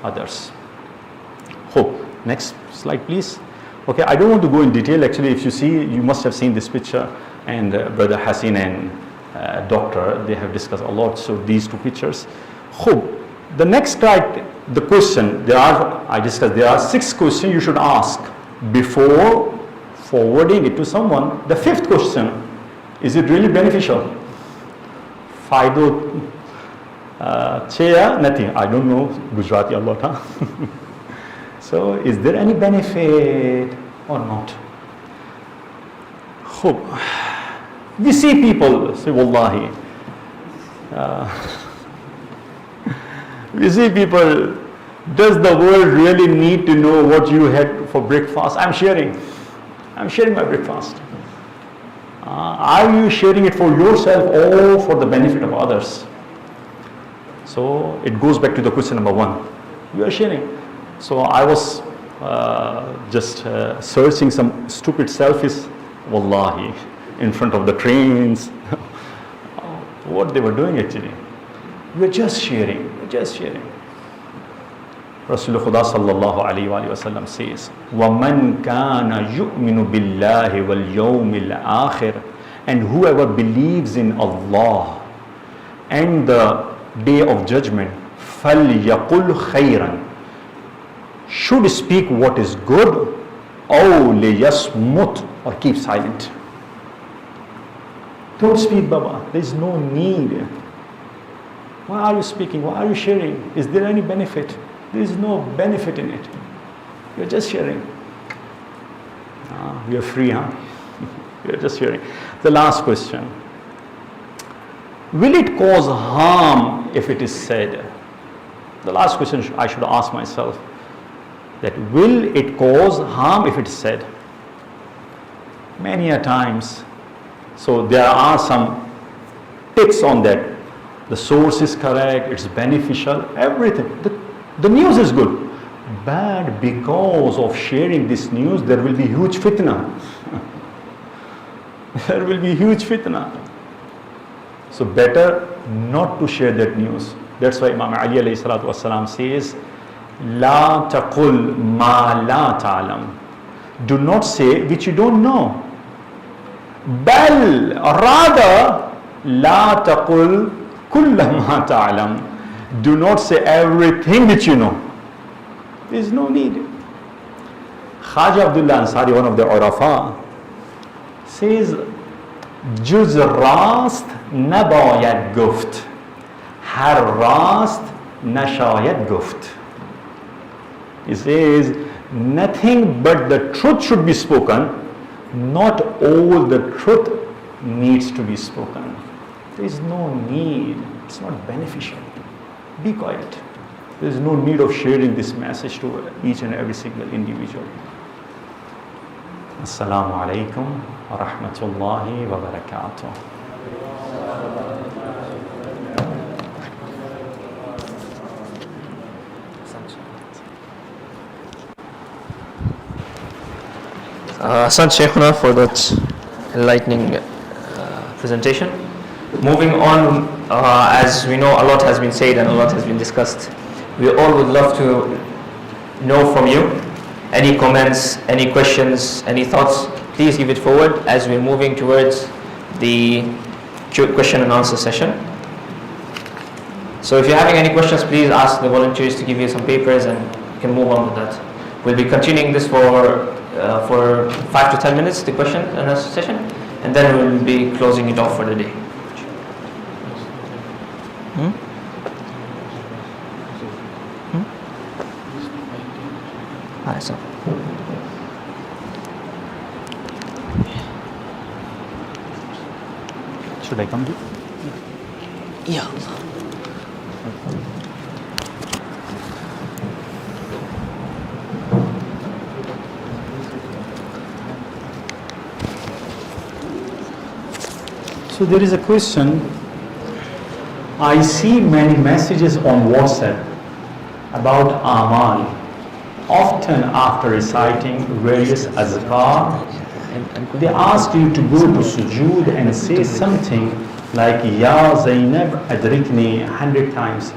others. Hope. Next slide, please. Okay, I don't want to go in detail. Actually, if you see, you must have seen this picture, and Brother Hasin and Doctor, they have discussed a lot. So these two pictures. Hope. The next slide, the question, there are 6 questions you should ask before forwarding it to someone. The 5th question, is it really beneficial? Faido Cheya, nothing. I don't know Gujarati a lot, huh? So, is there any benefit or not? Hope. We see people say, Wallahi. We see people, does the world really need to know what you had for breakfast? I'm sharing my breakfast. Are you sharing it for yourself or for the benefit of others? So it goes back to the question number 1. You are sharing. So I was just searching some stupid selfies, wallahi, in front of the trains. What they were doing actually. We are just sharing. Rasulullah Khuda sallallahu alayhi wa sallam says, وَمَنْ كَانَ يُؤْمِنُ بِاللَّهِ وَالْيَوْمِ الْآخِرِ, and whoever believes in Allah and the day of judgment, فَلْيَقُلْ خَيْرًا, should speak what is good, أَوْ لِيَصْمُتْ, or keep silent. Don't speak, Baba. There is no need. Why are you speaking? Why are you sharing? Is there any benefit? There is no benefit in it. You're just sharing. We are free, huh? We are just sharing. The last question. Will it cause harm if it is said? The last question I should ask myself. That will it cause harm if it is said? Many a times. So there are some tips on that. The source is correct, it's beneficial, everything. The news is good. Bad because of sharing this news, there will be huge fitna. There will be huge fitna. So better not to share that news. That's why Imam Ali alayhi salatu wasalam says, La taqul ma la ta'lam. Do not say which you don't know. Bal, rather, la taqul kulla ma ta'lam. Do not say everything that you know. There is no need. Khaja Abdullah Ansari, one of the Urafa, says, Juz rast nabayad guft, har rast nashayad guft. He says, nothing but the truth should be spoken, not all the truth needs to be spoken. There is no need, it's not beneficial. Be quiet. There is no need of sharing this message to each and every single individual. Assalamu alaikum wa rahmatullahi wa barakatuh. Asante Sheikhuna for that enlightening presentation. Moving on, as we know, a lot has been said and a lot has been discussed. We all would love to know from you any comments, any questions, any thoughts. Please give it forward as we're moving towards the question and answer session. So if you're having any questions, please ask the volunteers to give you some papers and you can move on with that. We'll be continuing this for 5 to 10 minutes, the question and answer session, and then we'll be closing it off for the day. So. Should I come to? Yeah. So there is a question. I see many messages on WhatsApp about Amal. Often after reciting various azkar, they ask you to go to sujood and say something like Ya Zainab adrikni 100 times.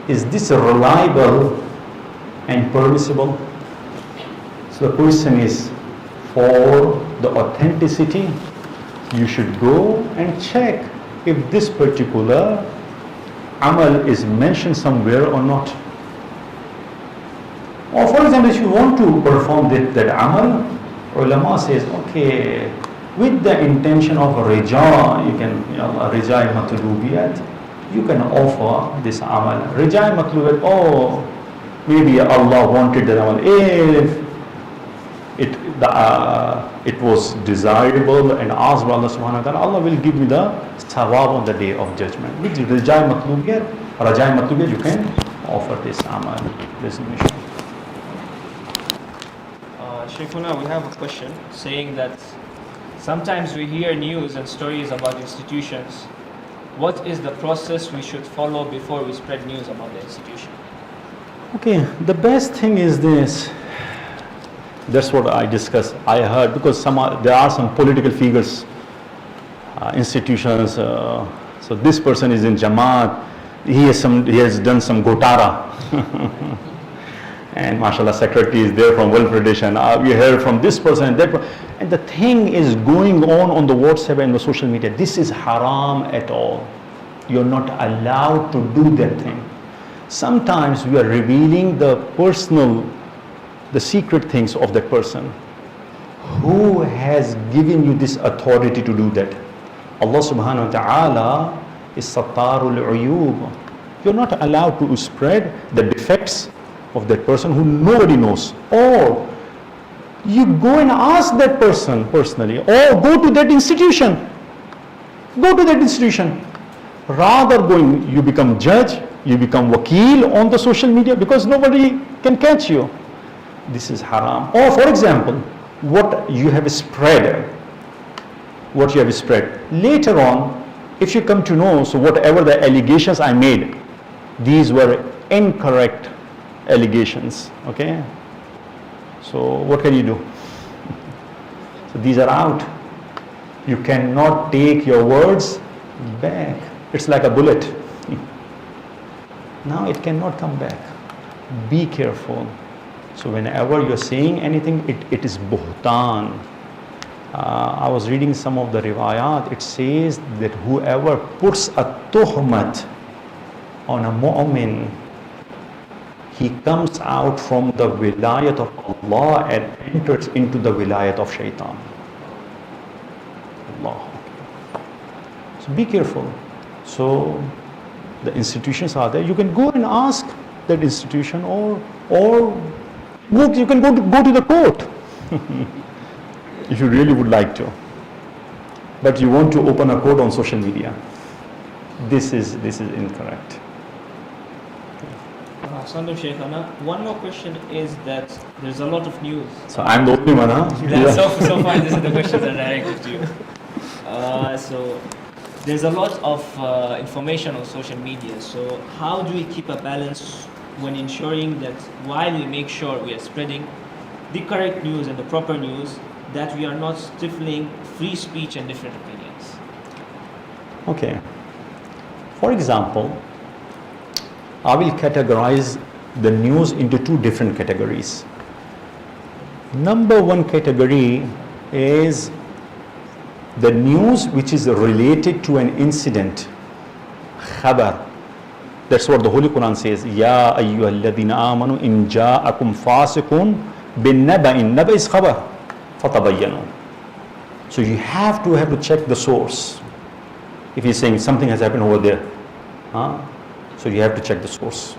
Is this reliable and permissible? So the question is, for the authenticity, you should go and check if this particular amal is mentioned somewhere or not. Or for example, if you want to perform that amal, ulama says, okay, with the intention of rija, you can, rija matlubiyat, you can offer this amal. Rija matlubiyat, oh, maybe Allah wanted that amal. If it was desirable and asked by Allah subhanahu wa ta'ala, Allah will give me the thawab on the day of judgment. With rajai matlubiyat, you can offer this amal, this mission. Sheikhuna, we have a question saying that sometimes we hear news and stories about institutions. What is the process we should follow before we spread news about the institution? Okay, the best thing is this. That's what I discussed. I heard, because there are some political figures, institutions. So this person is in Jamaat. He has done some gotara. And mashallah, secretary is there from World Federation. We heard from this person and that person. And the thing is going on the WhatsApp and the social media. This is haram at all. You're not allowed to do that thing. Sometimes we are revealing the secret things of that person. Who has given you this authority to do that? Allah subhanahu wa ta'ala is Sattarul Uyub. You're not allowed to spread the defects of that person who nobody knows. Or you go and ask that person personally, or go to that institution. Go to that institution. Rather going, you become judge, you become wakil on the social media because nobody can catch you. This is haram. Or for example, what you have spread, later on, if you come to know, so whatever the allegations I made, these were incorrect allegations, okay? So what can you do? So these are out. You cannot take your words back. It's like a bullet. Now it cannot come back. Be careful. So whenever you're saying anything, it is buhtan. I was reading some of the riwayat. It says that whoever puts a tuhmat on a mu'min, he comes out from the wilayat of Allah and enters into the wilayat of shaitan. Allah. So be careful. So the institutions are there. You can go and ask that institution, or you can go to the court if you really would like to. But you want to open a court on social media. This is incorrect. Sandhu Sheikhana, one more question is that there's a lot of news. So I'm the only one, huh? Yeah. So far, this is the questions that are directed to you. So there's a lot of information on social media. So how do we keep a balance when ensuring that while we make sure we are spreading the correct news and the proper news, that we are not stifling free speech and different opinions? Okay. For example, I will categorize the news into two different categories. Number one category is the news which is related to an incident. Khabar. That's what the Holy Quran says. Ya ayyuhalladhina amanu in ja'akum fasiqun bin naba'in. Naba is khabar. Fatabayyanu. So you have to check the source. If he's saying something has happened over there, so you have to check the source.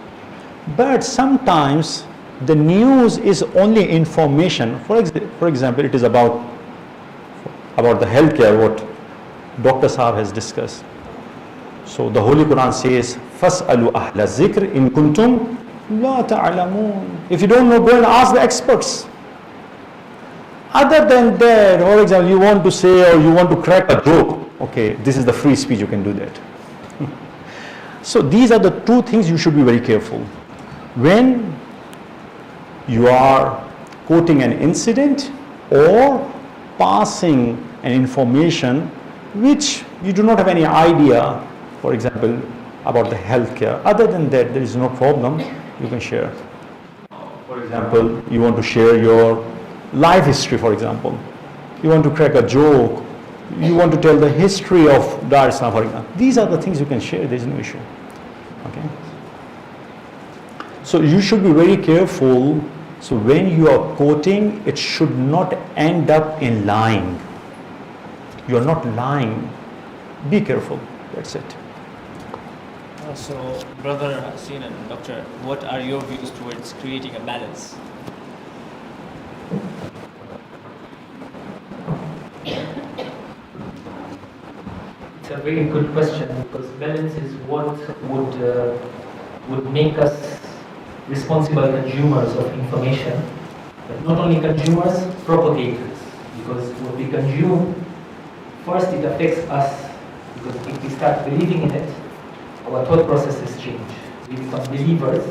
But sometimes the news is only information. For example, it is about the healthcare, what Dr. Saab has discussed. So the Holy Quran says, فَاسْأَلُوا أَهْلَ الذِّكْرِ إِن كُنْتُمْ لَا تَعْلَمُونَ. If you don't know, go and ask the experts. Other than that, for example, you want to say or you want to crack a joke, okay, this is the free speech, you can do that. So these are the two things you should be very careful. When you are quoting an incident or passing an information which you do not have any idea, for example, about the healthcare. Other than that, there is no problem, you can share. For example, you want to share your life history, for example. You want to crack a joke. You want to tell the history of Dar es Salaam, for example. These are the things you can share, there is no issue. Okay? So you should be very careful. So when you are quoting, it should not end up in lying. You are not lying. Be careful. That's it. So, Brother Hasin and Doctor, what are your views towards creating a balance? It's a very good question, because balance is what would make us responsible consumers of information, but not only consumers, propagators. Because what we consume, first it affects us, because if we start believing in it, our thought processes change. We become believers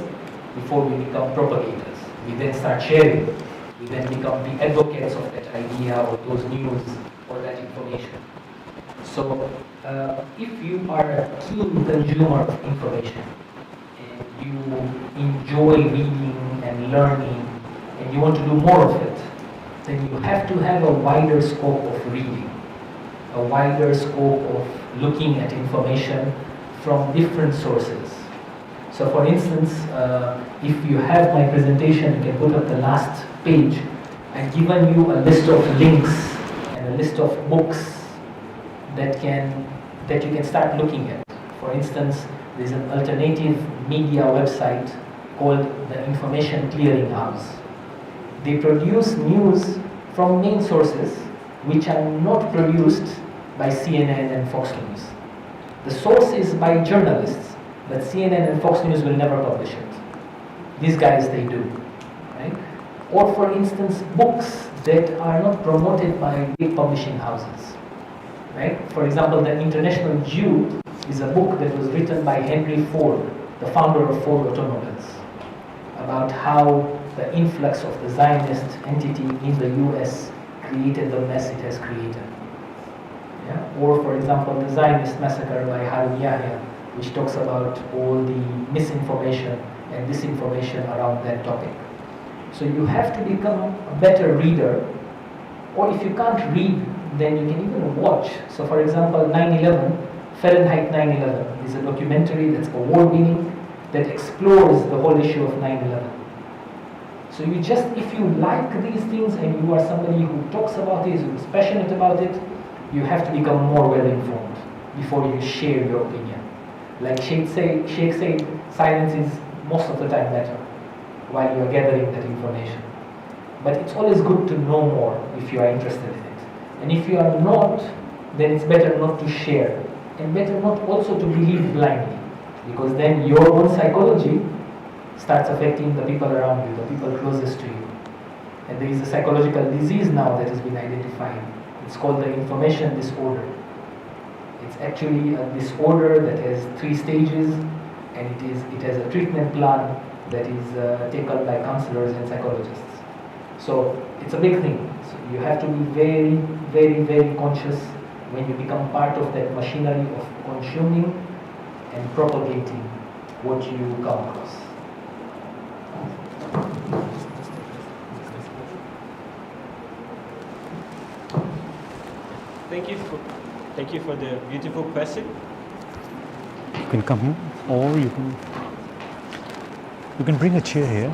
before we become propagators. We then start sharing. We then become the advocates of that idea or those news or that information. So if you are a keen consumer of information and you enjoy reading and learning and you want to do more of it, then you have to have a wider scope of reading, a wider scope of looking at information from different sources. So for instance, if you have my presentation, you can put up the last page. I've given you a list of links and a list of books that you can start looking at. For instance, there's an alternative media website called the Information Clearinghouse. They produce news from main sources which are not produced by CNN and Fox News. The source is by journalists, but CNN and Fox News will never publish it. These guys, they do. Right? Or for instance, books that are not promoted by big publishing houses. Right? For example, The International Jew is a book that was written by Henry Ford, the founder of Ford Automobiles, about how the influx of the Zionist entity in the US created the mess it has created. Yeah? Or for example, the Zionist massacre by Harun Yahya, which talks about all the misinformation and disinformation around that topic. So you have to become a better reader, or if you can't read, then you can even watch. So for example, 9/11, Fahrenheit 9/11 is a documentary that's award-winning that explores the whole issue of 9/11. So you just, if you like these things and you are somebody who talks about this, who is passionate about it, you have to become more well-informed before you share your opinion. Like Sheikh said, silence is most of the time better while you are gathering that information. But it's always good to know more if you are interested in it. And if you are not, then it's better not to share. And better not also to believe blindly. Because then your own psychology starts affecting the people around you, the people closest to you. And there is a psychological disease now that has been identified. It's called the information disorder. It's actually a disorder that has 3 stages, and it has a treatment plan that is taken by counselors and psychologists. So it's a big thing. So you have to be very, very, very conscious when you become part of that machinery of consuming and propagating what you come across. Thank you for the beautiful question. You can come here, or you can bring a chair here.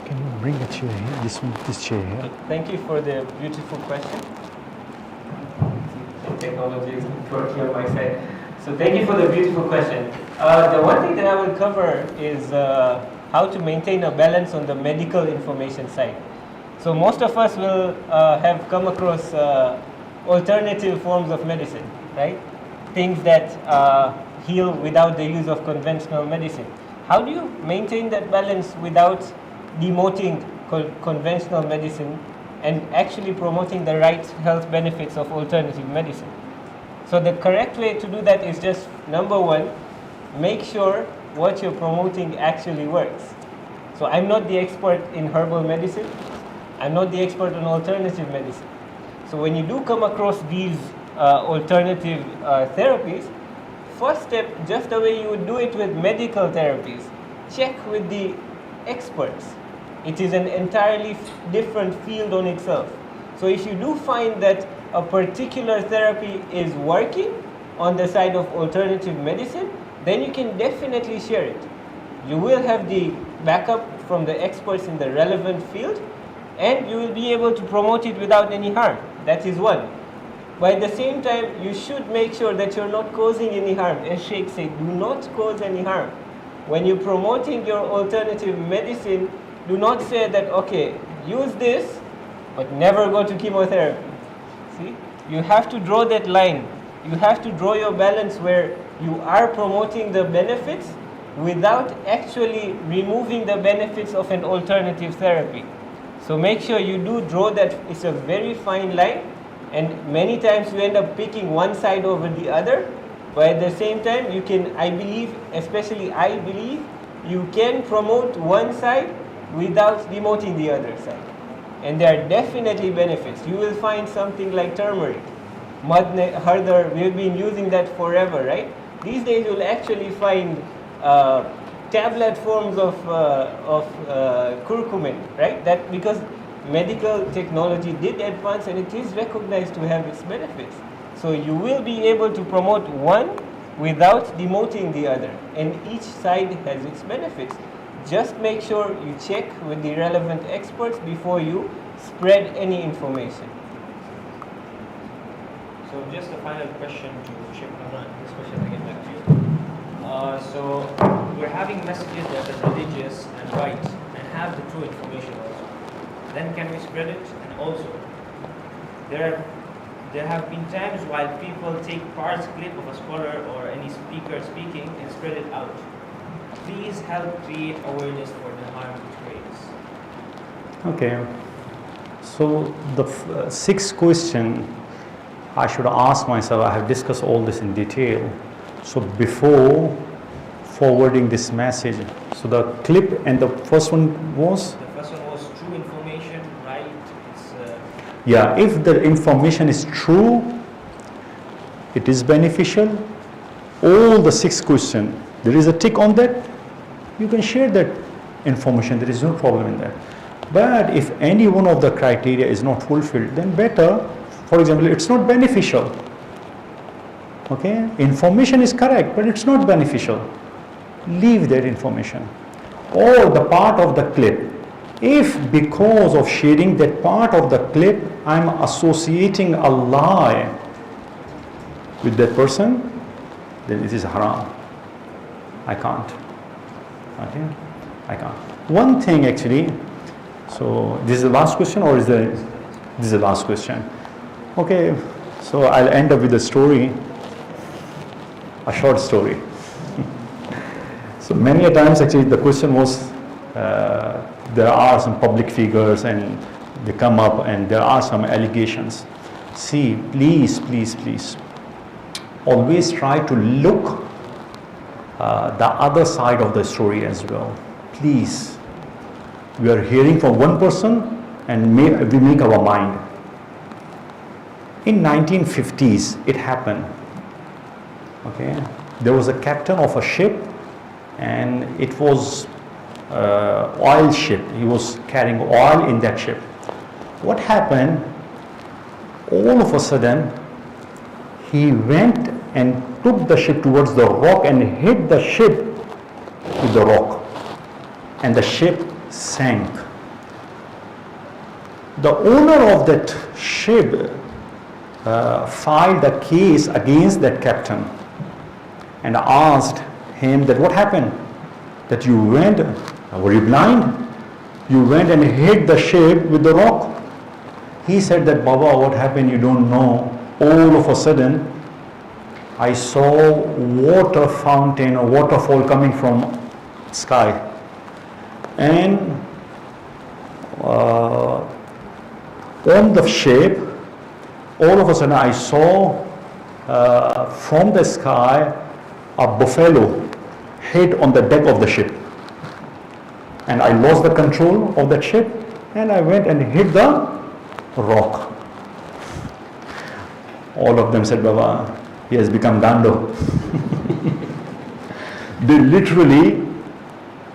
Can you bring a chair here? This chair here. Thank you for the beautiful question. Technology is quirky on my side. So thank you for the beautiful question. The one thing that I will cover is how to maintain a balance on the medical information side. So most of us will have come across alternative forms of medicine, right? Things that heal without the use of conventional medicine. How do you maintain that balance without demoting conventional medicine and actually promoting the right health benefits of alternative medicine? So the correct way to do that is just, number one, make sure what you're promoting actually works. So I'm not the expert in herbal medicine. I'm not the expert on alternative medicine. So when you do come across these alternative therapies, first step, just the way you would do it with medical therapies, check with the experts. It is an entirely different field on itself. So if you do find that a particular therapy is working on the side of alternative medicine, then you can definitely share it. You will have the backup from the experts in the relevant field, and you will be able to promote it without any harm. That is one. But at the same time, you should make sure that you're not causing any harm. As Sheikh said, do not cause any harm. When you're promoting your alternative medicine, do not say that, okay, use this, but never go to chemotherapy. See? You have to draw that line. You have to draw your balance where you are promoting the benefits without actually removing the benefits of an alternative therapy. So make sure you do draw that. It's a very fine line, and many times you end up picking one side over the other, but at the same time you can, I believe, you can promote one side without demoting the other side. And there are definitely benefits. You will find something like turmeric, hardar, we've been using that forever, right? These days you'll actually find tablet forms of curcumin, right? That because medical technology did advance and it is recognized to have its benefits. So you will be able to promote one without demoting the other, and each side has its benefits. Just make sure you check with the relevant experts before you spread any information. So just a final question to Sheikh Kamran. This question again back to you. So we're having messages that are religious and right and have the true information also. Then can we spread it? And also, there have been times while people take parts clip of a scholar or any speaker speaking and spread it out. Please help create awareness for the harm it creates. Okay. So the sixth question I should ask myself, I have discussed all this in detail. So before forwarding this message, so the clip and the first one was? The first one was true information, right? Yeah, if the information is true, it is beneficial. All the six questions, there is a tick on that, you can share that information, there is no problem in that. But if any one of the criteria is not fulfilled, then better, for example, it's not beneficial. Okay, information is correct, but it's not beneficial. Leave that information. Or the part of the clip. If because of sharing that part of the clip, I'm associating a lie with that person, then it is haram. I can't. Okay, I can't. One thing actually, so this is the last question, or is this is the last question? Okay, so I'll end up with a story, a short story. So many a times actually the question was, there are some public figures and they come up and there are some allegations. See, please, please, please, always try to look the other side of the story as well. Please, we are hearing from one person and we make our mind. In 1950s, it happened. Okay, there was a captain of a ship, and it was oil ship. He was carrying oil in that ship. What happened? All of a sudden, he went and took the ship towards the rock and hit the ship with the rock, and the ship sank. The owner of that ship filed a case against that captain and asked him that what happened, that you went, were you blind? You went and hit the ship with the rock. He said that, Baba, what happened, you don't know. All of a sudden, I saw water fountain or waterfall coming from sky. And on the ship, all of a sudden I saw from the sky a buffalo hit on the deck of the ship. And I lost the control of that ship and I went and hit the rock. All of them said, Baba, he has become Dando. They literally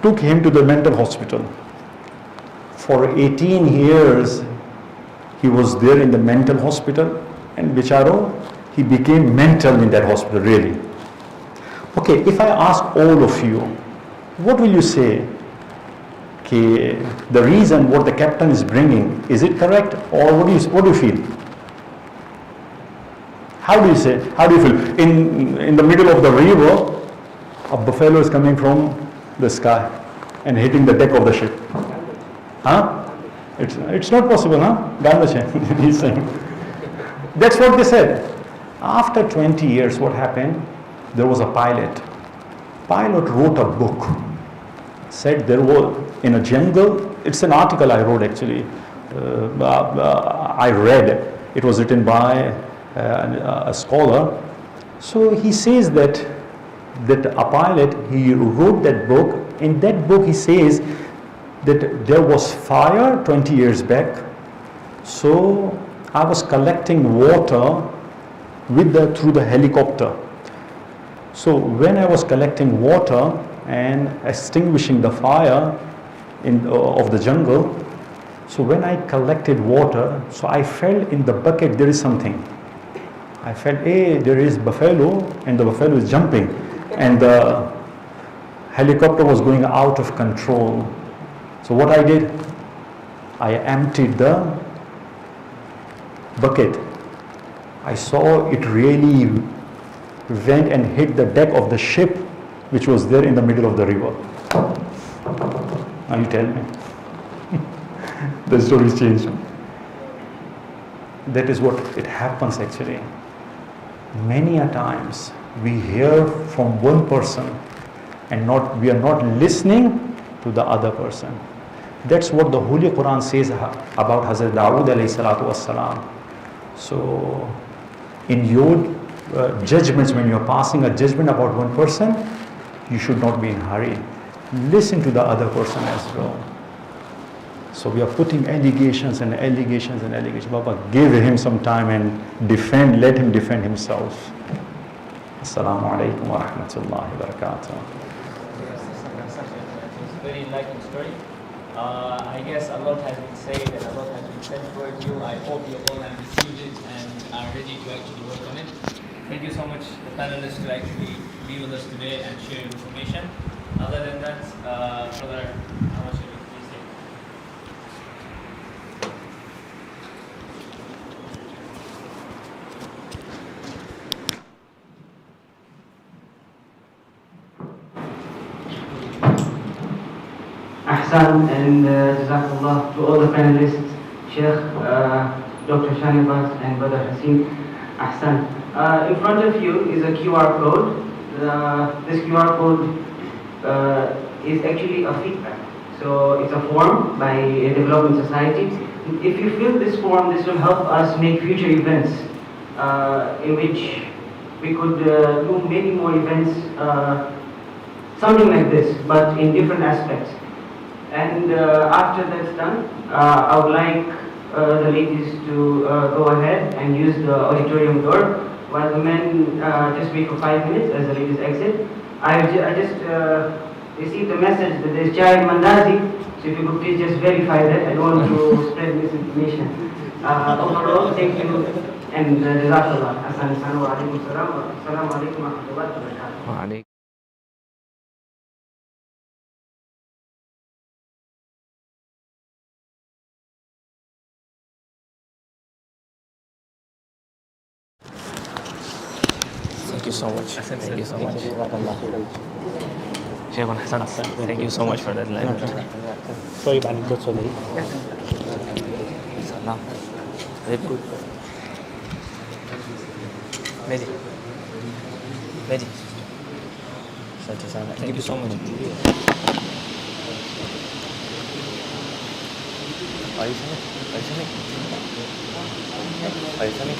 took him to the mental hospital. For 18 years, he was there in the mental hospital, and Bicharo, he became mental in that hospital, really. Okay, if I ask all of you, what will you say? Okay, the reason what the captain is bringing, is it correct, or what do you feel? How do you say? How do you feel? In the middle of the river, a buffalo is coming from the sky and hitting the deck of the ship. Huh? It's not possible, huh? Gandache, he's saying. That's what they said. After 20 years, what happened? There was a pilot. Pilot wrote a book. Said there was, in a jungle, it's an article I wrote actually. I read. It was written by a scholar. So he says that a pilot, he wrote that book. In that book he says that there was fire 20 years back. So I was collecting water through the helicopter. So when I was collecting water and extinguishing the fire of the jungle, so when I collected water, so I felt in the bucket there is something. I felt, hey, there is buffalo, and the buffalo is jumping, and the helicopter was going out of control. So what I did, I emptied the bucket. I saw it really went and hit the deck of the ship, which was there in the middle of the river. Now you tell me. The story's changed. That is what it happens actually. Many a times we hear from one person and we are not listening to the other person. That's what the Holy Quran says about Hazrat Dawood alayhi salatu wassalam. So in your judgments, when you're passing a judgment about one person, you should not be in a hurry. Listen to the other person as well. So we are putting allegations and allegations and allegations. Baba, give him some time and let him defend himself. Assalamu alaikum wa rahmatullahi wa barakatuh. It's a very enlightening story. I guess a lot has been said and a lot has been said towards you. I hope you all have received it and are ready to actually work on it. Thank you so much, the panelists, to actually be with us today and share information. Other than that, Brother, how much should you please say? Ahsan and Jazakallah to all the panelists, Sheikh, Dr. Abbas and Brother Hasin. Ahsan. In front of you is a QR code. This QR code is actually a feedback. So it's a form by a development society. If you fill this form, this will help us make future events in which we could do many more events, something like this, but in different aspects. And after that's done, I would like the ladies to go ahead and use the auditorium door, while the men just wait for 5 minutes as the ladies exit. I just received a message that there's Chai Mandazi, so if you could please just verify that. I don't want to spread misinformation. Overall, thank you and Jazakallah. Assalamu alaikum wa rahmatullahi wa barakatuh. Thank you so much. Thank you so much. Sheikh Hasan, thank you so much for that enlightenment. Sorry, man, that's all. Salam. Very good. Mehdi. Thank you so much. Are you coming?